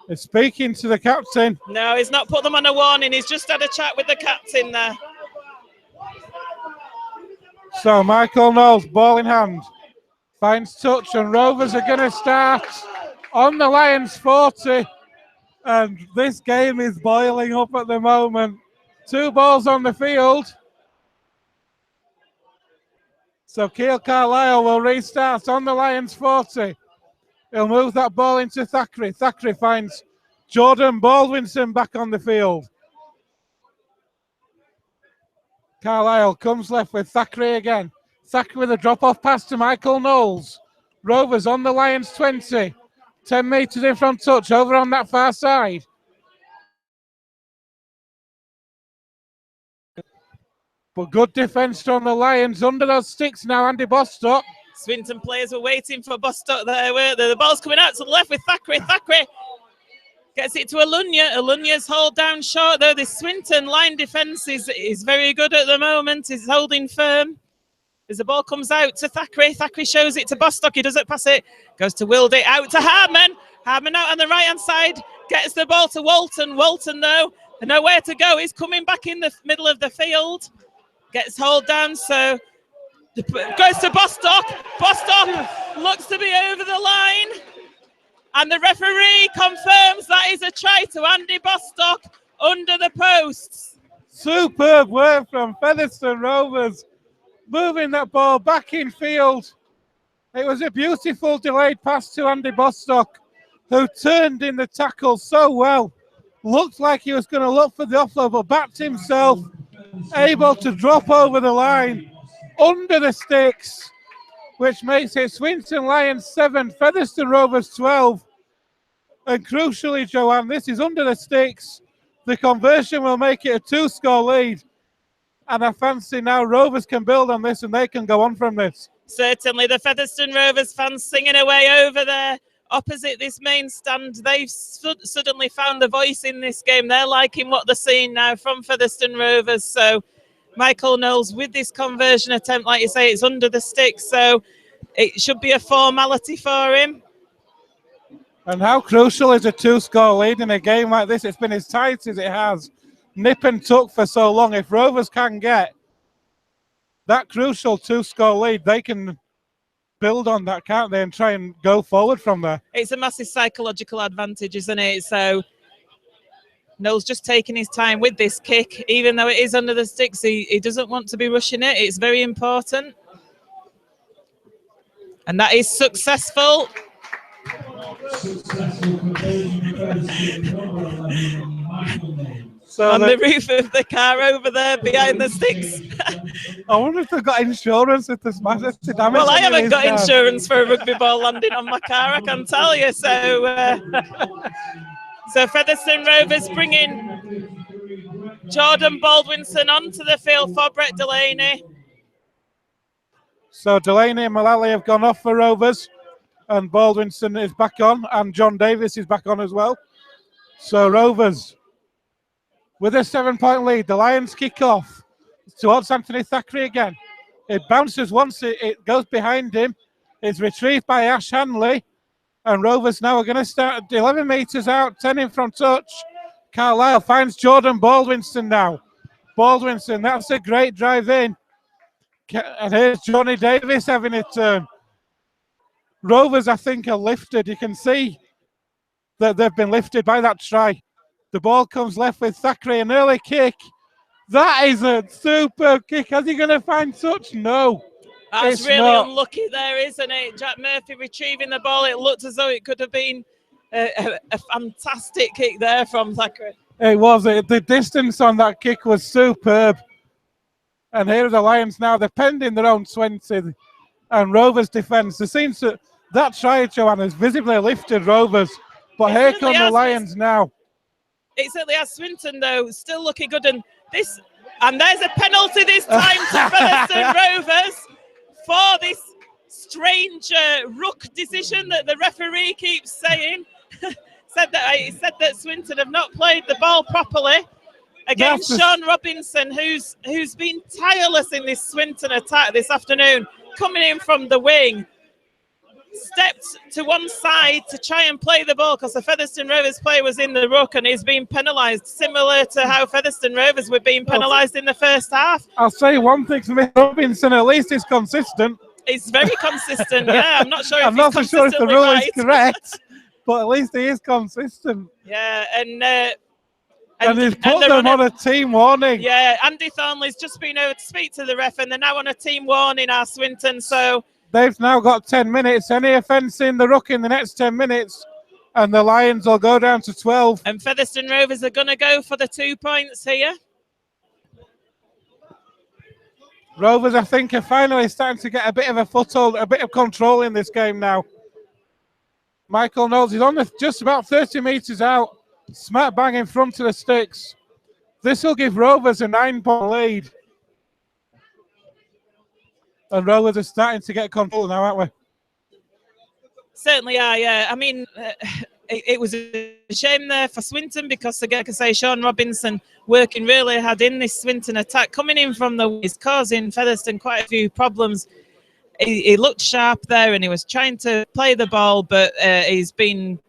He's speaking to the captain. No, he's not put them on a warning. He's just had a chat with the captain there. So Michael Knowles, ball in hand, finds touch, and Rovers are going to start on the Lions 40. And this game is boiling up at the moment. 2 balls on the field. So Keel Carlisle will restart on the Lions 40. He'll move that ball into Thackeray. Thackeray finds Jordan Baldwinson back on the field. Carlisle comes left with Thackeray again. Thackeray with a drop-off pass to Michael Knowles. Rovers on the Lions 20. 10 metres in from touch, over on that far side. But good defence from the Lions. Under those sticks now, Andy Bostock. Swinton players were waiting for Bostock there. The ball's coming out to the left with Thackeray. Thackeray gets it to Alunya. Alunya's hold down short, though. The Swinton line defence is very good at the moment. He's holding firm. As the ball comes out to Thackeray. Thackeray shows it to Bostock. He doesn't pass it. Goes to Wildy. Out to Hardman. Hardman out on the right-hand side. Gets the ball to Walton. Walton, though, nowhere to go. He's coming back in the middle of the field. Gets hold down, so... Goes to Bostock. Bostock looks to be over the line. And the referee confirms that is a try to Andy Bostock under the posts. Superb work from Featherstone Rovers. Moving that ball back in field. It was a beautiful delayed pass to Andy Bostock, who turned in the tackle so well. Looked like he was going to look for the offload, but backed himself, able to drop over the line. Under the sticks, which makes it Swinton Lions 7, Featherstone Rovers 12. And crucially, Joanne, this is under the sticks. The conversion will make it a 2-score lead. And I fancy now Rovers can build on this and they can go on from this. Certainly, the Featherstone Rovers fans singing away over there opposite this main stand. They've suddenly found the voice in this game. They're liking what they're seeing now from Featherstone Rovers. So Michael Knowles with this conversion attempt, like you say, it's under the stick, so it should be a formality for him. And how crucial is a 2-score lead in a game like this? It's been as tight as it has. Nip and tuck for so long. If Rovers can get that crucial 2-score lead, they can build on that, can't they, and try and go forward from there. It's a massive psychological advantage, isn't it? So Noel's just taking his time with this kick, even though it is under the sticks. He doesn't want to be rushing it. It's very important. And that is successful. So on the roof of the car over there behind the sticks. I wonder if they've got insurance if there's massive damage. Well, I haven't got insurance for a rugby ball landing on my car, I can tell you. So, so Featherstone Rovers bringing Jordan Baldwinson onto the field for Brett Delaney. So Delaney and Mullally have gone off for Rovers, and Baldwinson is back on, and John Davis is back on as well. So Rovers with a 7-point lead. The Lions kick off towards Anthony Thackeray again. It bounces once, it goes behind him. It's retrieved by Ash Hanley, and Rovers now are going to start 11 metres out, 10 in from touch. Carlisle finds Jordan Baldwinson now. Baldwinson, that's a great drive in. And here's Johnny Davis having a turn. Rovers, I think, are lifted. You can see that they've been lifted by that try. The ball comes left with Thackeray, an early kick. That is a super kick. Is he going to find touch? No. That's really unlucky there, isn't it? Jack Murphy retrieving the ball. It looked as though it could have been a fantastic kick there from Thackeray. It was. The distance on that kick was superb. And here are the Lions now. They're pending their own 20. And Rovers defence. It seems that try, Joanna, has visibly lifted Rovers. But here come the Lions now. It certainly has. Swinton, though, still looking good. And there's a penalty this time to Featherstone Rovers for this strange ruck decision that the referee keeps saying. He said that Swinton have not played the ball properly against Sean Robinson, who's been tireless in this Swinton attack this afternoon, coming in from the wing. Stepped to one side to try and play the ball because the Featherstone Rovers player was in the ruck and he's been penalised, similar to how Featherstone Rovers were being penalised in the first half. I'll say one thing, Smith Robinson at least is consistent. He's very consistent, yeah. I'm not sure if I'm not so sure if the rule is correct, but at least he is consistent. Yeah, and he's put them on a team warning. Yeah, Andy Thornley's just been over to speak to the ref and they're now on a team warning, our Swinton, so... They've now got 10 minutes. Any offence in the ruck in the next 10 minutes, and the Lions will go down to 12. And Featherstone Rovers are going to go for the 2 points here. Rovers, I think, are finally starting to get a bit of a foothold, a bit of control in this game now. Michael Knowles is on just about 30 metres out, smack bang in front of the sticks. This will give Rovers a 9-point lead. And Rovers are starting to get control now, aren't we? Certainly are, yeah. I mean, it was a shame there for Swinton because, like I say, Sean Robinson working really hard in this Swinton attack, coming in from the wing, causing Featherstone quite a few problems. He looked sharp there and he was trying to play the ball, but he's been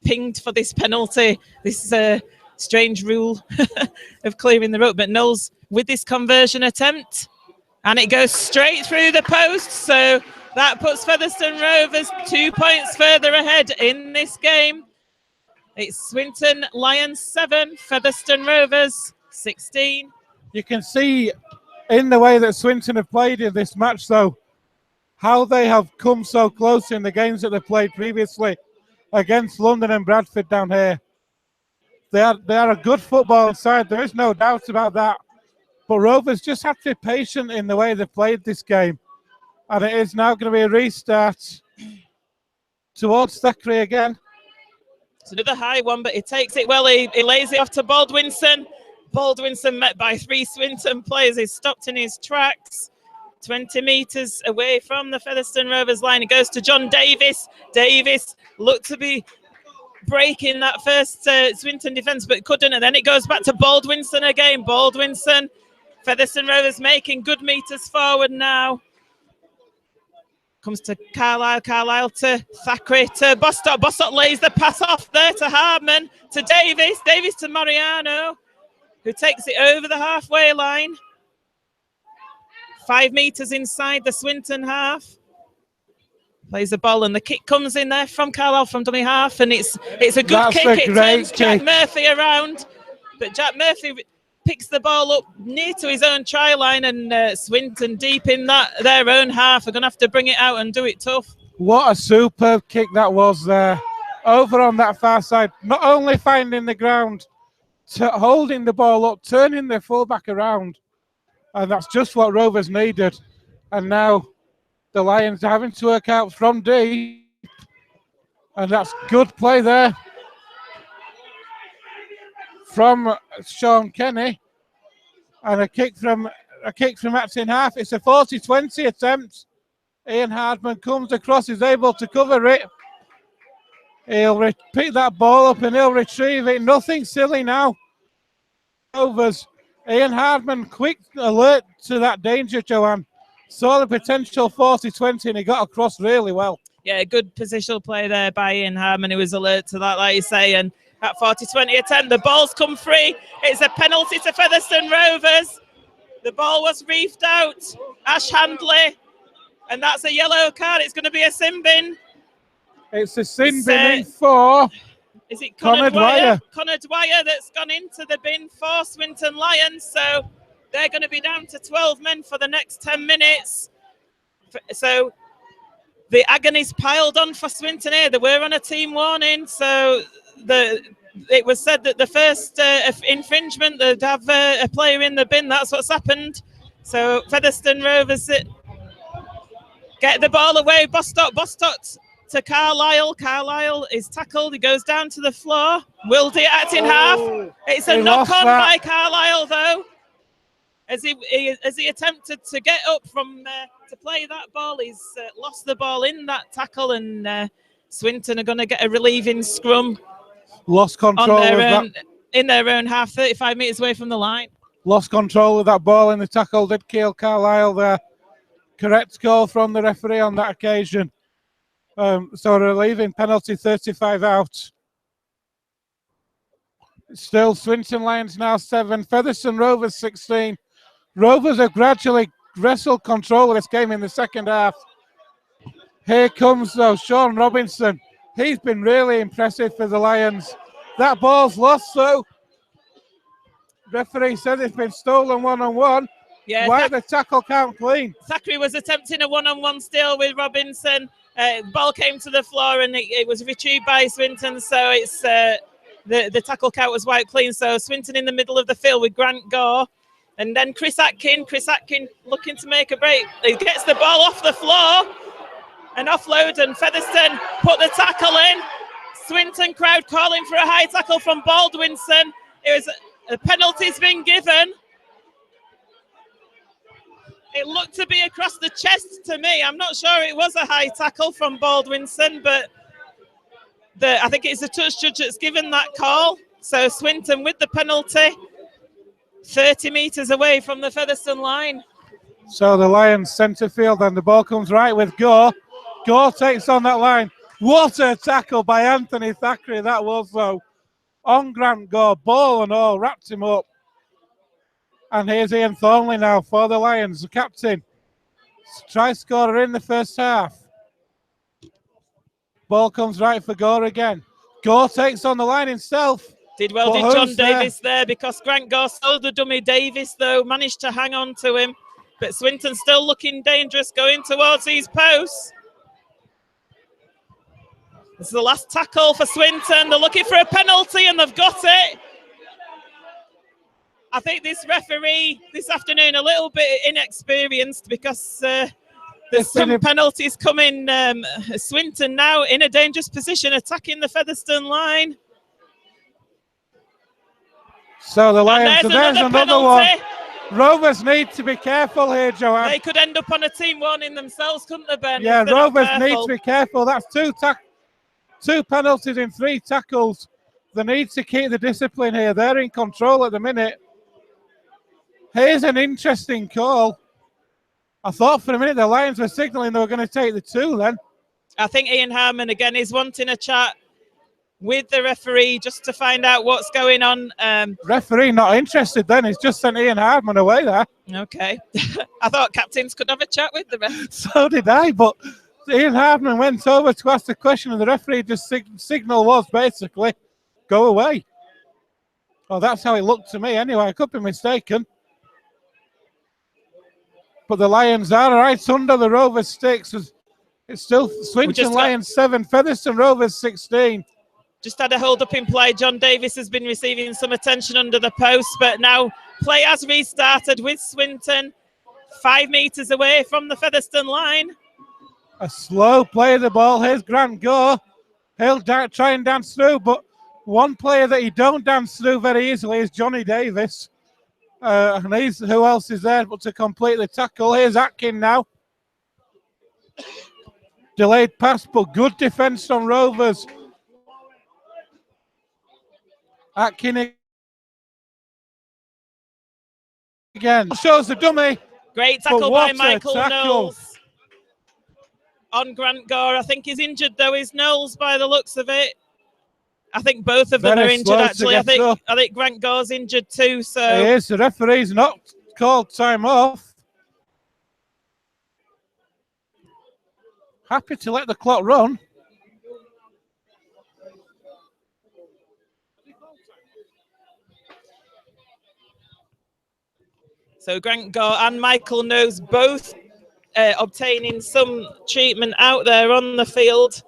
pinged for this penalty. This is a strange rule of clearing the ruck. But Knowles with this conversion attempt. And it goes straight through the post, so that puts Featherstone Rovers 2 points further ahead in this game. It's Swinton Lions 7, Featherstone Rovers 16. You can see in the way that Swinton have played in this match, though, how they have come so close in the games that they played previously against London and Bradford down here. They are a good football side, there is no doubt about that. But Rovers just have to be patient in the way they played this game. And it is now going to be a restart towards Thackeray again. It's another high one, but he takes it well. He lays it off to Baldwinson. Baldwinson met by 3 Swinton players. He's stopped in his tracks. 20 metres away from the Featherstone Rovers line. It goes to John Davis. Davis looked to be breaking that first Swinton defence, but couldn't. And then it goes back to Baldwinson again. Baldwinson. Featherstone Rovers making good metres forward now. Comes to Carlisle. Carlisle to Thackeray to Bostock. Bostock lays the pass off there to Hardman. To Davis. Davis to Mariano, who takes it over the halfway line. 5 metres inside the Swinton half. Plays the ball and the kick comes in there from Carlisle from dummy half, and it's a good kick. It turns Jack Murphy around, but Jack Murphy picks the ball up near to his own try line, and Swinton deep in their own half are going to have to bring it out and do it tough. What a superb kick that was there. Over on that far side, not only finding the ground, holding the ball up, turning the fullback around, and that's just what Rovers needed. And now the Lions are having to work out from deep, and that's good play there from Sean Kenny, and a kick from Acton half. It's a 40-20 attempt. Ian Hardman comes across, is able to cover it. He'll pick that ball up and he'll retrieve it. Nothing silly now. Rovers. Ian Hardman, quick alert to that danger, Joanne. Saw the potential 40-20 and he got across really well. Yeah, good positional play there by Ian Hardman, who was alert to that, like you say. And at 40-20 attempt, the ball's come free. It's a penalty to Featherstone Rovers. The ball was reefed out. Ash Handley. And that's a yellow card. It's going to be a sin bin. It's a sin bin for... Is it Connor Dwyer? Connor Dwyer that's gone into the bin for Swinton Lions. So they're going to be down to 12 men for the next 10 minutes. So the agony's piled on for Swinton here. They were on a team warning. So it was said that the first infringement, they'd have a player in the bin. That's what's happened. So Featherstone Rovers get the ball away. Bostock to Carlisle. Carlisle is tackled. He goes down to the floor. Wildy Acton half. It's a knock-on by Carlisle, though. As he attempted to get up from to play that ball, he's lost the ball in that tackle, and Swinton are going to get a relieving scrum. Lost control in their own half, 35 metres away from the line. Lost control of that ball in the tackle. Did kill Carlisle there. Correct call from the referee on that occasion. So relieving penalty, 35 out. Still Swinton Lions now 7, Featherstone Rovers 16. Rovers have gradually wrestled control of this game in the second half. Here comes though Sean Robinson. He's been really impressive for the Lions. That ball's lost though. Referee said it's been stolen one-on-one. Yeah, why the tackle count clean? Thackeray was attempting a one-on-one steal with Robinson. Ball came to the floor and it was retrieved by Swinton, so it's the tackle count was wiped clean. So Swinton in the middle of the field with Grant Gore, and then Chris Atkin looking to make a break. He gets the ball off the floor and offload, and Featherstone put the tackle in. Swinton crowd calling for a high tackle from Baldwinson. It was a penalty's been given. It looked to be across the chest to me. I'm not sure it was a high tackle from Baldwinson, but I think it's the touch judge that's given that call. So Swinton with the penalty, 30 metres away from the Featherstone line. So the Lions centre field, and the ball comes right with Gore. Gore takes on that line. What a tackle by Anthony Thackeray that was, though. On Grant Gore, ball and all, wrapped him up. And here's Ian Thornley now for the Lions, the captain. Try scorer in the first half. Ball comes right for Gore again. Gore takes on the line himself. Did John Davis there, because Grant Gore sold the dummy. Davis, though, managed to hang on to him. But Swinton still looking dangerous going towards these posts. This is the last tackle for Swinton. They're looking for a penalty and they've got it. I think this referee this afternoon a little bit inexperienced, because there's some penalties coming. Swinton now in a dangerous position, attacking the Featherstone line. So the Lions, there's another one. Rovers need to be careful here, Joanne. They could end up on a team warning themselves, couldn't they, Ben? Yeah, Rovers need to be careful. That's two penalties in 3 tackles. They need to keep the discipline here. They're in control at the minute. Here's an interesting call. I thought for a minute the Lions were signalling they were going to take the 2 then. I think Ian Harmon again is wanting a chat with the referee just to find out what's going on. Referee not interested then. He's just sent Ian Hardman away there. Okay. I thought captains could have a chat with the ref. So did I, but Ian Hardman went over to ask the question and the referee just signal was basically, go away. Well, that's how it looked to me anyway. I could be mistaken. But the Lions are right under the Rovers sticks. It's still Swinton Lions 7, Featherstone Rovers 16. Just had a hold-up in play. John Davis has been receiving some attention under the post, but now play has restarted with Swinton 5 metres away from the Featherstone line. A slow play of the ball. Here's Grant Gore. He'll try and dance through, but one player that he don't dance through very easily is Johnny Davis. And who else is there but to complete the tackle? Here's Atkin now. Delayed pass, but good defence from Rovers. Atkin again. Shows the dummy. Great tackle by Michael Knowles on Grant Gore. I think he's injured though, is Knowles, by the looks of it. I think both of them are injured actually. I think Grant Gore's injured too. So he is. The referee's not called time off. Happy to let the clock run. So Grant Gore and Michael Knowles both obtaining some treatment out there on the field.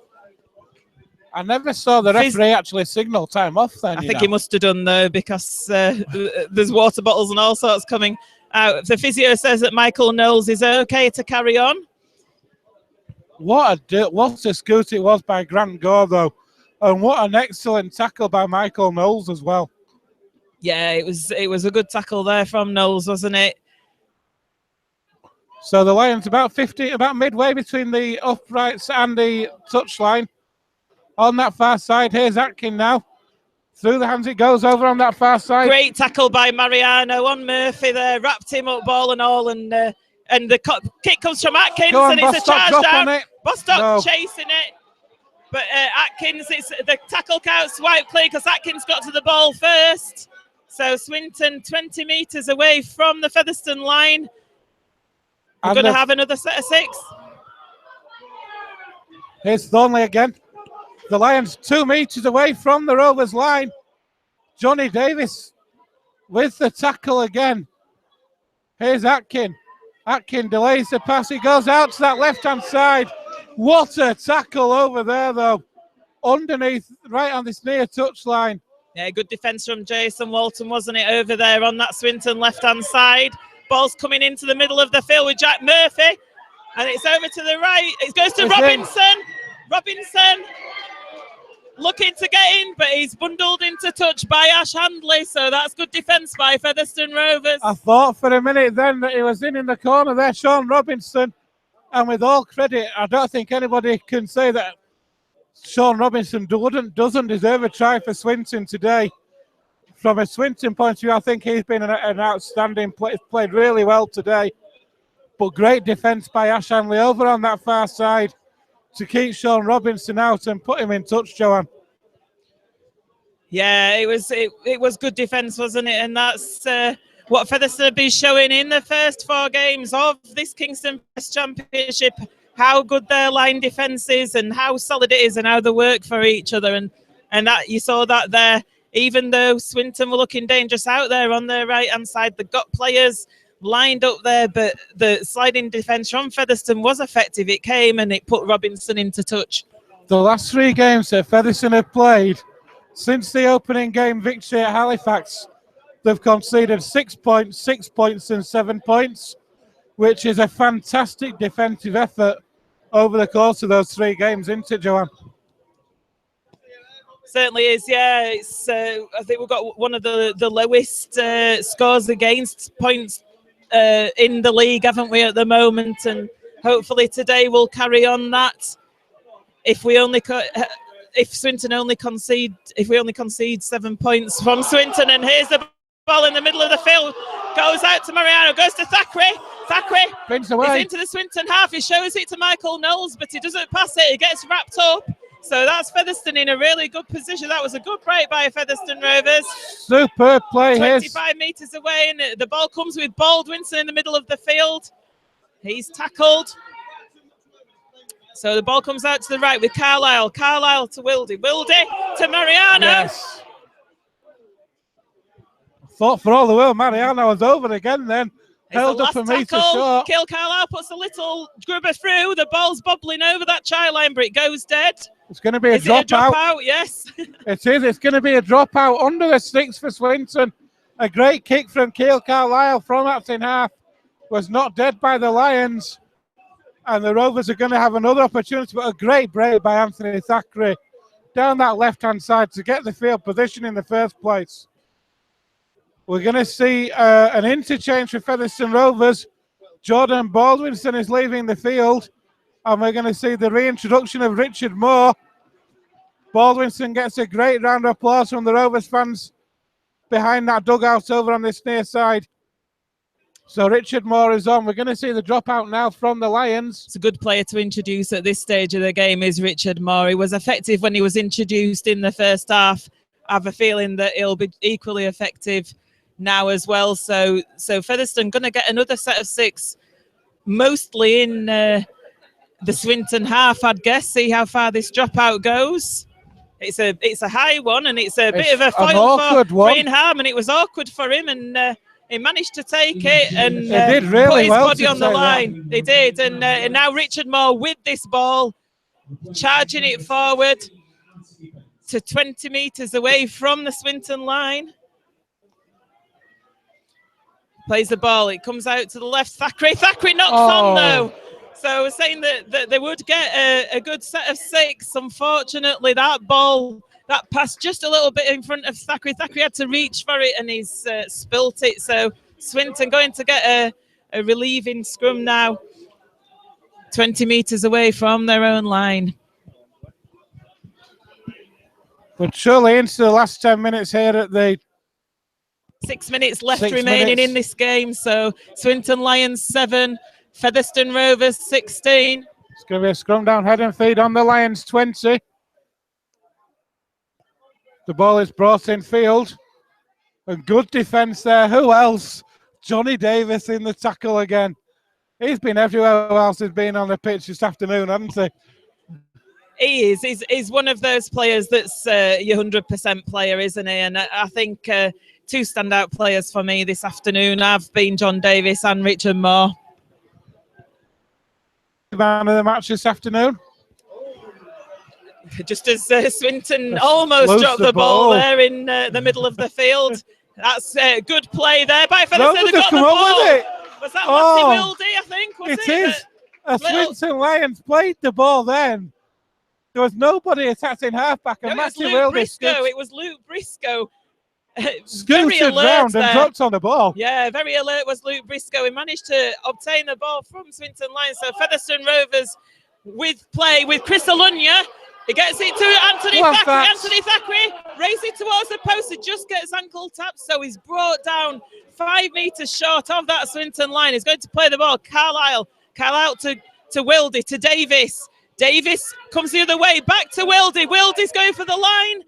I never saw the referee actually signal time off then. I think he must have done though, because there's water bottles and all sorts coming out. The physio says that Michael Knowles is okay to carry on. What a scoot it was by Grant Gore though. And what an excellent tackle by Michael Knowles as well. Yeah, it was a good tackle there from Knowles, wasn't it? So the Lions about midway between the uprights and the touchline. On that far side, here's Atkin now. Through the hands it goes over on that far side. Great tackle by Mariano on Murphy there, wrapped him up ball and all, and the kick comes from Atkins, and it's a charge down. Bostock chasing it, but Atkins, it's the tackle count swipe clear because Atkins got to the ball first. So Swinton 20 metres away from the Featherstone line. We're going to have another set of 6. Here's Thornley again. The Lions 2 metres away from the Rovers line. Johnny Davis with the tackle again. Here's Atkin. Atkin delays the pass. He goes out to that left-hand side. What a tackle over there, though. Underneath, right on this near touchline. Yeah, good defence from Jason Walton, wasn't it, over there on that Swinton left-hand side. Ball's coming into the middle of the field with Jack Murphy. And it's over to the right. It goes to Robinson. Robinson looking to get in, but he's bundled into touch by Ash Handley. So that's good defence by Featherstone Rovers. I thought for a minute then that he was in the corner there, Sean Robinson. And with all credit, I don't think anybody can say that Sean Robinson doesn't deserve a try for Swinton today. From a Swinton point of view, I think he's been an outstanding player, played really well today. But great defence by Ash Hanley over on that far side to keep Sean Robinson out and put him in touch, Joanne. Yeah, it was good defence, wasn't it? And that's what Featherstone have been showing in the first 4 games of this Kingston Press Championship. How good their line defence is and how solid it is and how they work for each other. And that you saw that there. Even though Swinton were looking dangerous out there on their right-hand side, they got players lined up there, but the sliding defence from Featherstone was effective. It came and it put Robinson into touch. The last 3 games that Featherstone have played, since the opening game victory at Halifax, they've conceded 6 points, 6 points and 7 points, which is a fantastic defensive effort over the course of those 3 games, isn't it, Joanne? Certainly is, yeah. It's I think we've got one of the lowest scores against points in the league, haven't we, at the moment? And hopefully today we'll carry on that. If Swinton only concede 7 points from Swinton, and here's the ball in the middle of the field, goes out to Mariano, goes to Thackeray. Thackeray is into the Swinton half. He shows it to Michael Knowles, but he doesn't pass it. He gets wrapped up. So that's Featherstone in a really good position. That was a good break by Featherstone Rovers. Superb play here. 25 metres away, and the ball comes with Baldwinson in the middle of the field. He's tackled. So the ball comes out to the right with Carlisle. Carlisle to Wildy. Wildy to Mariano. Yes. Thought for all the world Mariano was over again then. Held up a metre short. Kill Carlisle puts a little grubber through. The ball's bobbling over that try line, but it goes dead. It's going to be a dropout. Yes. It is. It's going to be a dropout under the sticks for Swinton. A great kick from Keil Carlisle from Acton half. Was not dead by the Lions. And the Rovers are going to have another opportunity, but a great break by Anthony Thackeray down that left-hand side to get the field position in the first place. We're going to see an interchange for Featherstone Rovers. Jordan Baldwinson is leaving the field, and we're going to see the reintroduction of Richard Moore. Baldwinson gets a great round of applause from the Rovers fans behind that dugout over on this near side. So Richard Moore is on. We're going to see the dropout now from the Lions. It's a good player to introduce at this stage of the game is Richard Moore. He was effective when he was introduced in the first half. I have a feeling that he'll be equally effective now as well. So Featherstone going to get another set of 6, mostly in the Swinton half, I'd guess. See how far this dropout goes. It's a high one, and it's a bit of a foil for Ian Harmon. It was awkward for him, and he managed to take it and did really put his well body on the line. He did, and now Richard Moore with this ball, charging it forward to 20 metres away from the Swinton line. Plays the ball. It comes out to the left. Thackeray knocks on though. So I was saying that they would get a good set of 6. Unfortunately, that ball, that pass just a little bit in front of Thackeray. Thackeray had to reach for it and he's spilt it. So Swinton going to get a relieving scrum now, 20 metres away from their own line. But surely into the last 10 minutes here at the 6 minutes left remaining in this game. So Swinton Lions 7, Featherstone Rovers 16. It's going to be a scrum down head and feed on the Lions 20. The ball is brought in field. And good defence there. Who else? Johnny Davis in the tackle again. He's been everywhere else he's been on the pitch this afternoon, hasn't he? He is. He's one of those players that's your 100% player, isn't he? And I think 2 standout players for me this afternoon have been John Davis and Richard Moore. Man of the match this afternoon. Just as Swinton almost dropped the ball there in the middle of the field. That's a good play there by Featherstone. Got the ball. Was that Matty Wildy, I think? It is. Swinton Lions played the ball then. There was nobody attacking halfback, and Matty Wildy. It was Luke Briscoe. Scooted round and dropped on the ball. Yeah, very alert was Luke Briscoe. He managed to obtain the ball from Swinton Lions. So Featherstone Rovers with play with Chris Alunya. He gets it to Anthony Thackeray. Anthony Thackeray raises it towards the post. It just gets ankle tapped. So he's brought down 5 metres short of that Swinton line. He's going to play the ball. Carlisle to Wildy, to Davis. Davis comes the other way, back to Wildy. Wildy's going for the line.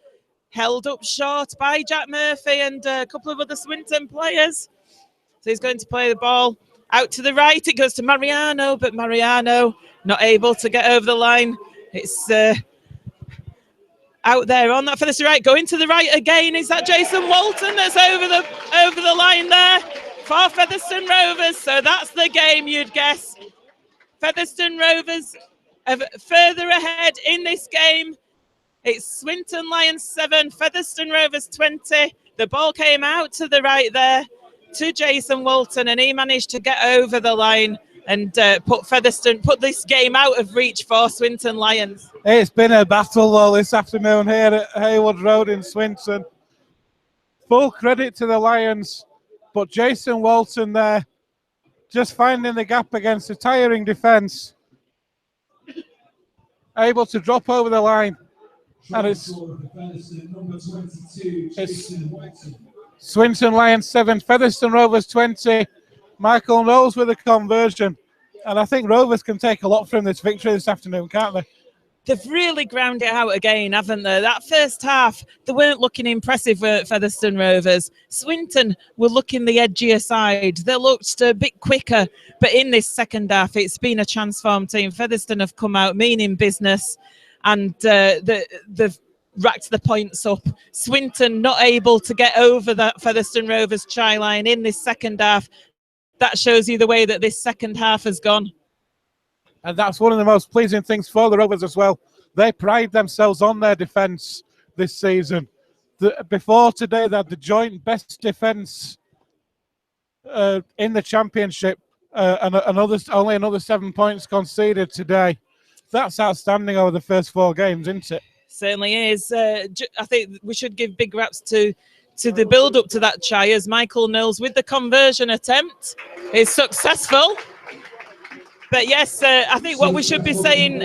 Held up short by Jack Murphy and a couple of other Swinton players. So he's going to play the ball out to the right. It goes to Mariano, but Mariano not able to get over the line. It's out there on that for the right. Going to the right again. Is that Jason Walton that's over the line there for Featherstone Rovers? So that's the game, you'd guess. Featherstone Rovers are further ahead in this game. It's Swinton Lions 7, Featherstone Rovers 20. The ball came out to the right there to Jason Walton, and he managed to get over the line and put this game out of reach for Swinton Lions. It's been a battle though this afternoon here at Haywood Road in Swinton. Full credit to the Lions, but Jason Walton there just finding the gap against a tiring defence, able to drop over the line. And it's Swinton Lions 7, Featherstone Rovers 20. Michael Knowles with a conversion. And I think Rovers can take a lot from this victory this afternoon, can't they? they've really ground it out again, haven't they? That first half, they weren't looking impressive with Featherstone Rovers. Swinton were looking the edgier side. They looked a bit quicker. But in this second half, it's been a transformed team. Featherstone have come out meaning business, and they've racked the points up. Swinton not able to get over that Featherstone Rovers try line in this second half. That shows you the way that this second half has gone. And that's one of the most pleasing things for the Rovers as well. They pride themselves on their defence this season. Before today, they had the joint best defence in the championship, and only another 7 points conceded today. That's outstanding over the first 4 games, isn't it? Certainly is. I think we should give big raps to the build up to that try, as Michael Knowles with the conversion attempt is successful. But yes, I think what we should be saying,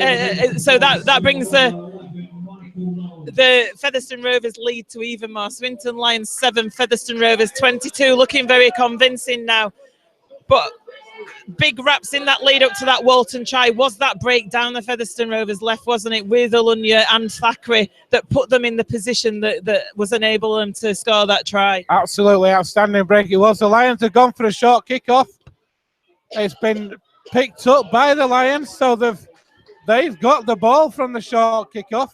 so that brings the Featherstone Rovers lead to even more. Swinton Lions 7, Featherstone Rovers 22, looking very convincing now. But big raps in that lead up to that Walton try was that breakdown the Featherstone Rovers left, wasn't it, with Alunya and Thackeray, that put them in the position that was enable them to score that try. Absolutely outstanding break it was. The Lions have gone for a short kick-off. It's been picked up by the Lions, so they've got the ball from the short kick-off,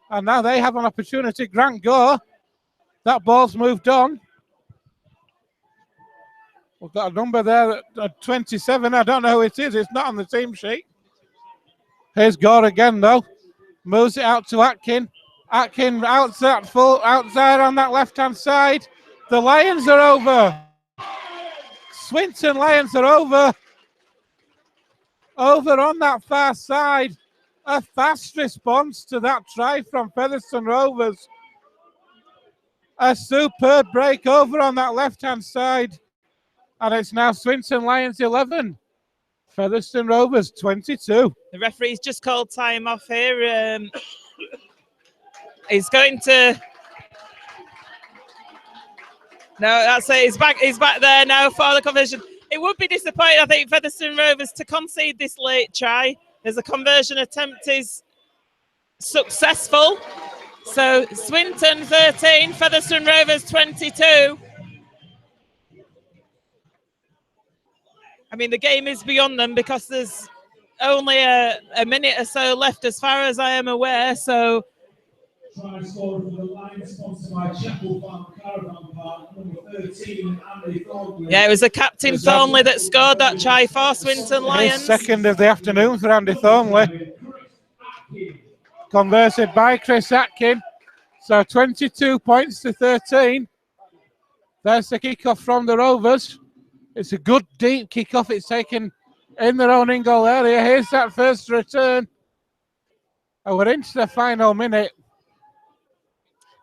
and now they have an opportunity. Grant Gore, that ball's moved on. We've got a number there at 27. I don't know who it is. It's not on the team sheet. Here's Gore again, though. Moves it out to Atkin. Atkin outside on that left-hand side. The Lions are over. Swinton Lions are over. Over on that far side. A fast response to that try from Featherstone Rovers. A superb break over on that left-hand side. And it's now Swinton Lions 11, Featherstone Rovers 22. The referee's just called time off here. He's going to... No, that's it. He's back there now for the conversion. It would be disappointing, I think, Featherstone Rovers to concede this late try, as the conversion attempt is successful. So Swinton 13, Featherstone Rovers 22. I mean, the game is beyond them because there's only a minute or so left, as far as I am aware. So, try scored for the Lions, sponsored by Chapel Farm Caravan Park, number 13, Andy Thornley. Yeah, it was the captain Thornley that scored that try for Swinton Lions. His second of the afternoon for Andy Thornley. Converted by Chris Atkin. So 22 points to 13. There's the kickoff from the Rovers. It's a good deep kickoff. It's taken in their own in-goal area. Here's that first return. And we're into the final minute.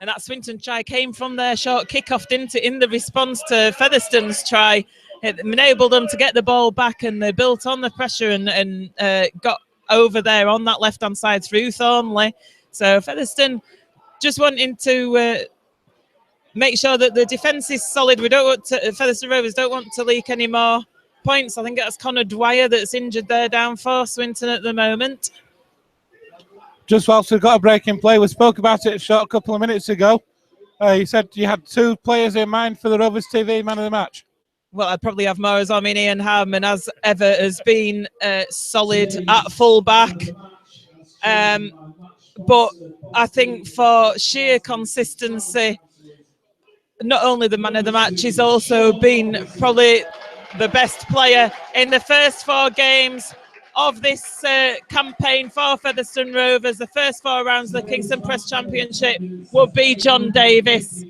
And that Swinton try came from their short kickoff, didn't it, in the response to Featherstone's try. It enabled them to get the ball back, and they built on the pressure and got over there on that left-hand side through Thornley. So Featherstone just wanting to make sure that the defence is solid. We don't want to, Featherstone Rovers don't want to leak any more points. I think that's Connor Dwyer that's injured there down for Swinton at the moment. Just whilst we've got a break in play, we spoke about it a short couple of minutes ago. You said you had 2 players in mind for the Rovers TV man of the match. Well, I'd probably have more as I mean, Ian Harman, as ever, has been solid at full back. But I think for sheer consistency, not only the man of the match, he's also been probably the best player in the first 4 games of this campaign for Featherstone Rovers. The first 4 rounds of the Kingston Press Championship will be John Davis.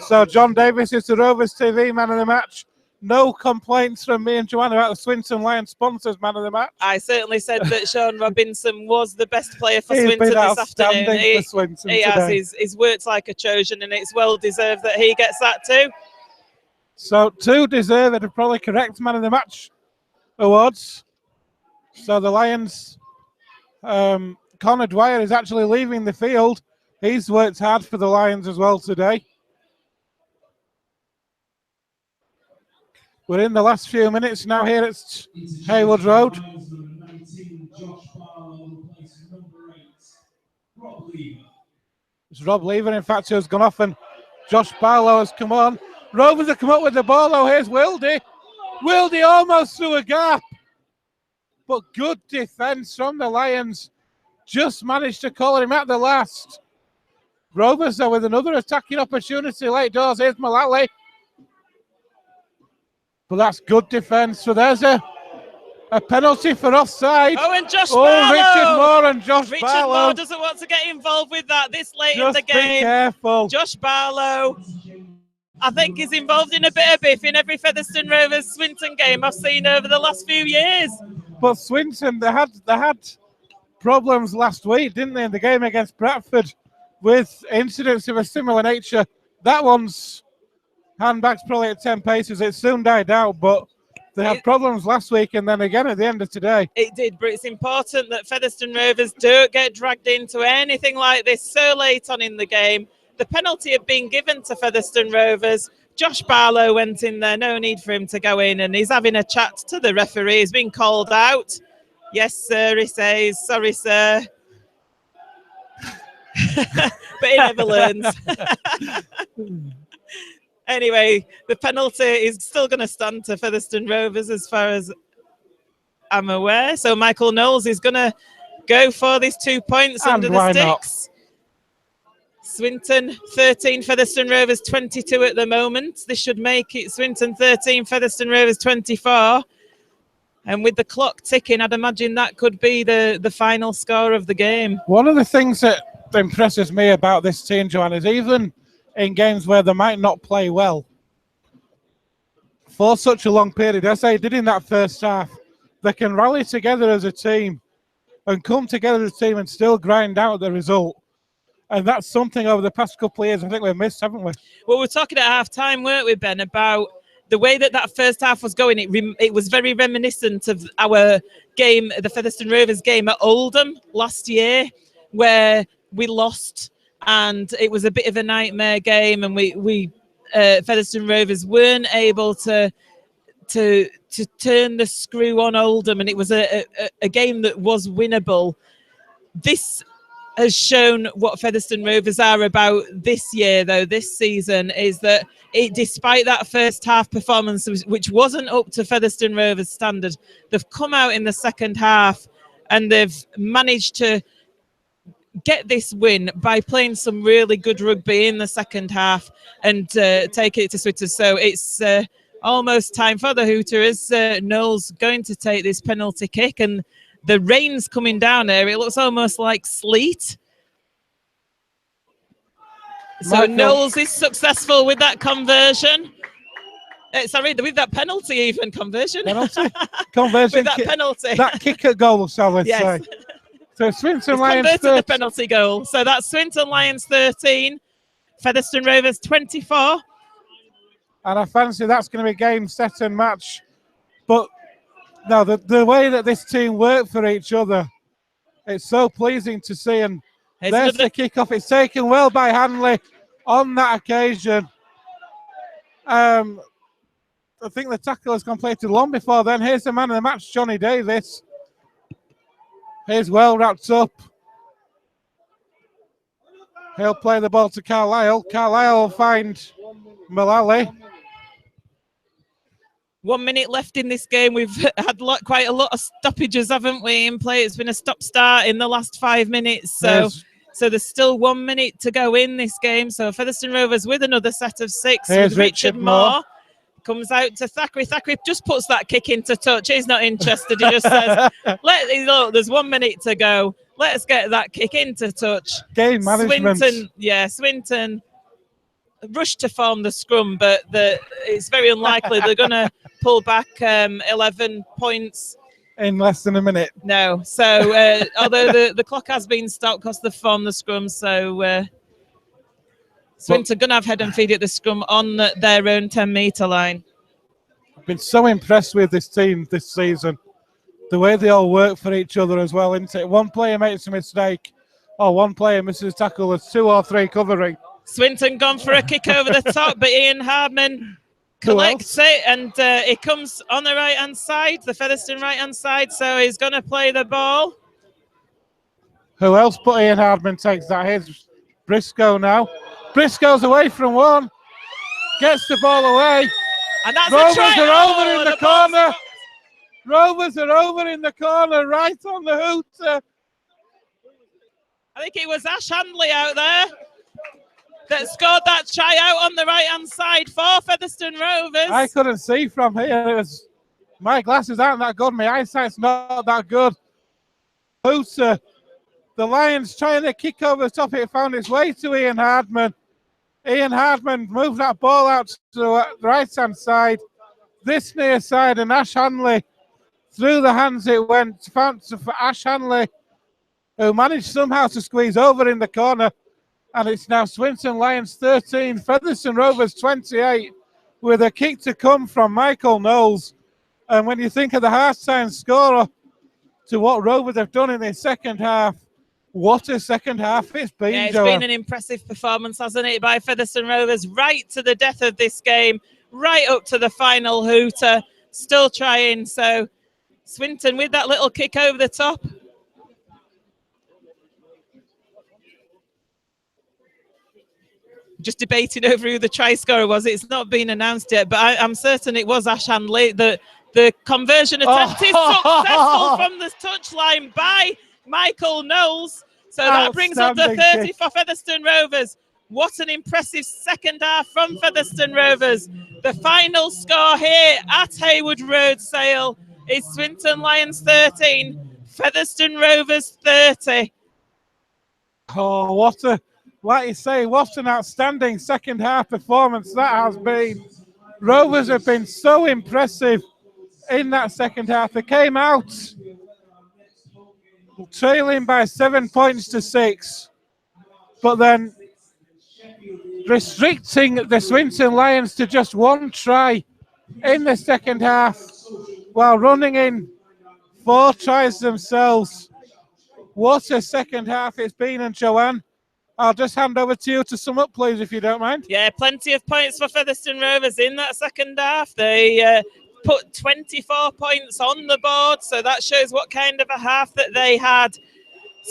So John Davis is the Rovers TV man of the match. No complaints from me and Joanna about the Swinton Lions sponsors man of the match. I certainly said that Sean Robinson was the best player for Swinton this afternoon. He has. He's worked like a Trojan, and it's well deserved that he gets that too. So 2 deserved and probably correct man of the match awards. So the Lions, Connor Dwyer is actually leaving the field. He's worked hard for the Lions as well today. We're in the last few minutes now here at Haywood Road. Rob Lever. It's Rob Lever, in fact, who's gone off, and Josh Barlow has come on. Rovers have come up with the ball, though. Here's Wildy. Wildy almost through a gap. But good defence from the Lions. Just managed to call him at the last. Rovers, though, with another attacking opportunity late doors. Here's Mullally. But that's good defence. So there's a penalty for offside. Oh, and Josh Barlow. Richard Moore and Josh Richard Barlow. Moore doesn't want to get involved with that this late in Just the game. be careful. Josh Barlow, I think, is involved in a bit of biff in every Featherstone Rovers Swinton game I've seen over the last few years. But Swinton, they had problems last week, didn't they, in the game against Bradford with incidents of a similar nature. That one's handbags probably at 10 paces. It soon died out, but they had problems last week and then again at the end of today. It did, but it's important that Featherstone Rovers don't get dragged into anything like this so late on in the game. The penalty had been given to Featherstone Rovers. Josh Barlow went in there, no need for him to go in, and he's having a chat to the referee. He's been called out. Yes, sir, he says. Sorry, sir. But he never learns. Anyway, the penalty is still going to stand to Featherstone Rovers as far as I'm aware. So Michael Knowles is going to go for these 2 points And under the why sticks. Not? Swinton 13, Featherstone Rovers 22 at the moment. This should make it Swinton 13, Featherstone Rovers 24. And with the clock ticking, I'd imagine that could be the final score of the game. One of the things that impresses me about this team, Joanne, is even in games where they might not play well, for such a long period, as they did in that first half, they can rally together as a team and come together as a team and still grind out the result. And that's something over the past couple of years I think we've missed, haven't we? Well, we're talking at half-time, weren't we, Ben, about the way that first half was going. It was very reminiscent of our game, the Featherstone Rovers game at Oldham last year, where we lost and it was a bit of a nightmare game, and we Featherstone Rovers weren't able to turn the screw on Oldham, and it was a game that was winnable. This has shown what Featherstone Rovers are about this year, though, this season, is that despite that first half performance, which wasn't up to Featherstone Rovers standard, they've come out in the second half and they've managed to get this win by playing some really good rugby in the second half and take it to Swinton. So it's almost time for the Hooters. Knowles going to take this penalty kick, and the rain's coming down there. It looks almost like sleet. So Knowles is successful with that conversion. Sorry, with that penalty even, conversion. Penalty? Conversion. With that penalty. That kick at goal, shall we say. So Swinton Lions converted the penalty goal. So that's Swinton Lions 13, Featherstone Rovers 24. And I fancy that's going to be game, set and match. But no, the way that this team work for each other, it's so pleasing to see. And there's the kick-off. It's taken well by Hanley on that occasion. I think the tackle was completed long before then. Here's the man of the match, Johnny Davis. He's well wrapped up. He'll play the ball to Carlisle. Carlisle will find Mullally. 1 minute left in this game. We've had quite a lot of stoppages, haven't we, in play? It's been a stop-start in the last 5 minutes. So there's still 1 minute to go in this game. So Featherstone Rovers with another set of 6. Here's Richard Moore. Comes out to Thackeray. Thackeray just puts that kick into touch. He's not interested. He just says, look, there's 1 minute to go. Let's get that kick into touch. Game management. Swinton rushed to form the scrum, but it's very unlikely they're going to pull back 11 points. In less than a minute. No. So, although the clock has been stopped because they've formed the scrum, so Swinton going to have head and feet at the scrum on their own 10-metre line. I've been so impressed with this team this season. The way they all work for each other as well, isn't it? One player makes a mistake, or one player misses a tackle, there's 2 or 3 covering. Swinton gone for a kick over the top, but Ian Hardman collects it, and it comes on the right-hand side, the Featherstone right-hand side, so he's going to play the ball. Who else but Ian Hardman takes that? Here's Briscoe now. Briscoe's away from one. Gets the ball away. And that's Rovers a try. are over in the ball's corner. stopped. Rovers are over in the corner, right on the hooter. I think it was Ash Handley out there that scored that try out on the right-hand side for Featherstone Rovers. I couldn't see from here. It was, my glasses aren't that good. My eyesight's not that good. Hooter. The Lions trying to kick over the top. It found its way to Ian Hardman. Ian Hardman moved that ball out to the right-hand side. This near side, and Ash Hanley, through the hands it went. Found for Ash Hanley, who managed somehow to squeeze over in the corner. And it's now Swinton Lions 13, Featherstone Rovers 28, with a kick to come from Michael Knowles. And when you think of the half-time score to what Rovers have done in their second half, what a second half it's been, Yeah, it's Joanne. been an impressive performance, hasn't it, by Featherstone Rovers, right to the death of this game, right up to the final hooter, still trying. So Swinton with that little kick over the top. Just debating over who the try scorer was. It's not been announced yet, but I'm certain it was Ash Handley. The conversion attempt is successful from the touchline by Michael Knowles. So that brings up the 30 kick for Featherstone Rovers. What an impressive second half from Featherstone Rovers. The final score here at Hayward Road Sale is Swinton Lions 13, Featherstone Rovers 30. Oh, like you say, what an outstanding second half performance that has been. Rovers have been so impressive in that second half. They came out trailing by 7 points to 6, but then restricting the Swinton Lions to just one try in the second half while running in 4 tries themselves. What a second half it's been. And Joanne, I'll just hand over to you to sum up, please, if you don't mind. Yeah, plenty of points for Featherstone Rovers in that second half. They put 24 points on the board, so that shows what kind of a half that they had.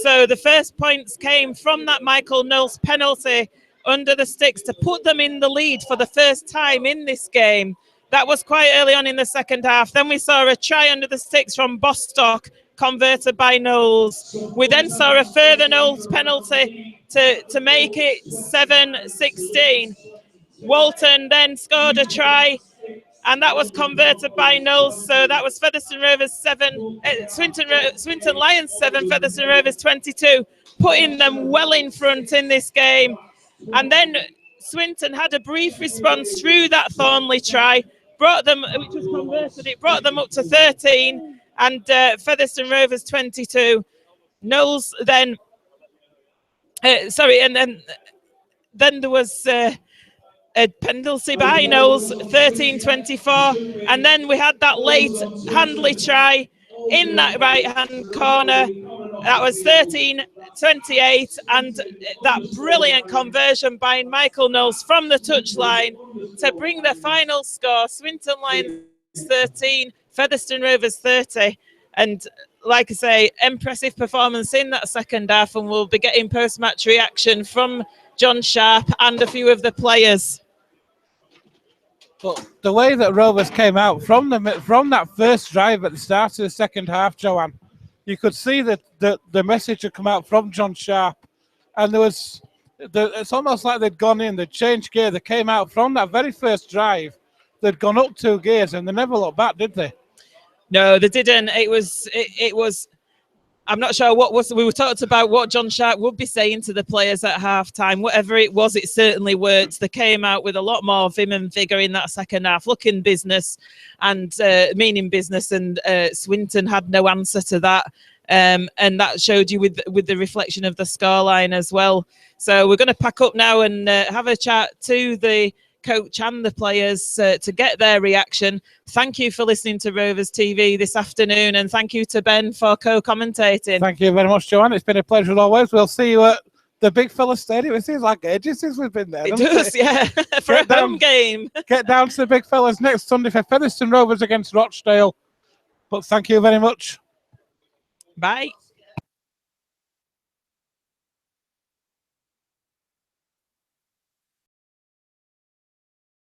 So the first points came from that Michael Knowles penalty under the sticks to put them in the lead for the first time in this game. That was quite early on in the second half. Then we saw a try under the sticks from Bostock, converted by Knowles. We then saw a further Knowles penalty to make it 7-16. Walton then scored a try, and that was converted by Knowles. So that was Featherstone Rovers 7, Swinton Lions 7, Featherstone Rovers 22, putting them well in front in this game. And then Swinton had a brief response through that Thornley try, brought them, which was converted, it brought them up to 13, and Featherstone Rovers 22. Knowles then, then there was a penalty by Knowles, 13-24, and then we had that late Handley try in that right-hand corner. That was 13-28, and that brilliant conversion by Michael Knowles from the touchline to bring the final score, Swinton Lions 13, Featherstone Rovers 30. And like I say, impressive performance in that second half, and we'll be getting post-match reaction from John Sharp and a few of the players. But the way that Rovers came out from that first drive at the start of the second half, Joanne, you could see that the message had come out from John Sharp, and it's almost like they'd gone in, they'd changed gear. They came out from that very first drive, they'd gone up 2 gears, and they never looked back, did they? No, they didn't. It was. I'm not sure we were talked about what John Sharp would be saying to the players at halftime. Whatever it was, it certainly worked. They came out with a lot more vim and vigour in that second half, looking business and meaning business. And Swinton had no answer to that, and that showed you with the reflection of the scoreline as well. So we're going to pack up now and have a chat to the coach and the players to get their reaction. Thank you for listening to Rovers TV this afternoon, and thank you to Ben for co-commentating. Thank you very much, Joanne. It's been a pleasure as always. We'll see you at the Big Fella Stadium. It seems like ages since we've been there. It does, yeah, for a home game. Get down to the Big Fellas next Sunday for Featherstone Rovers against Rochdale. But thank you very much. Bye.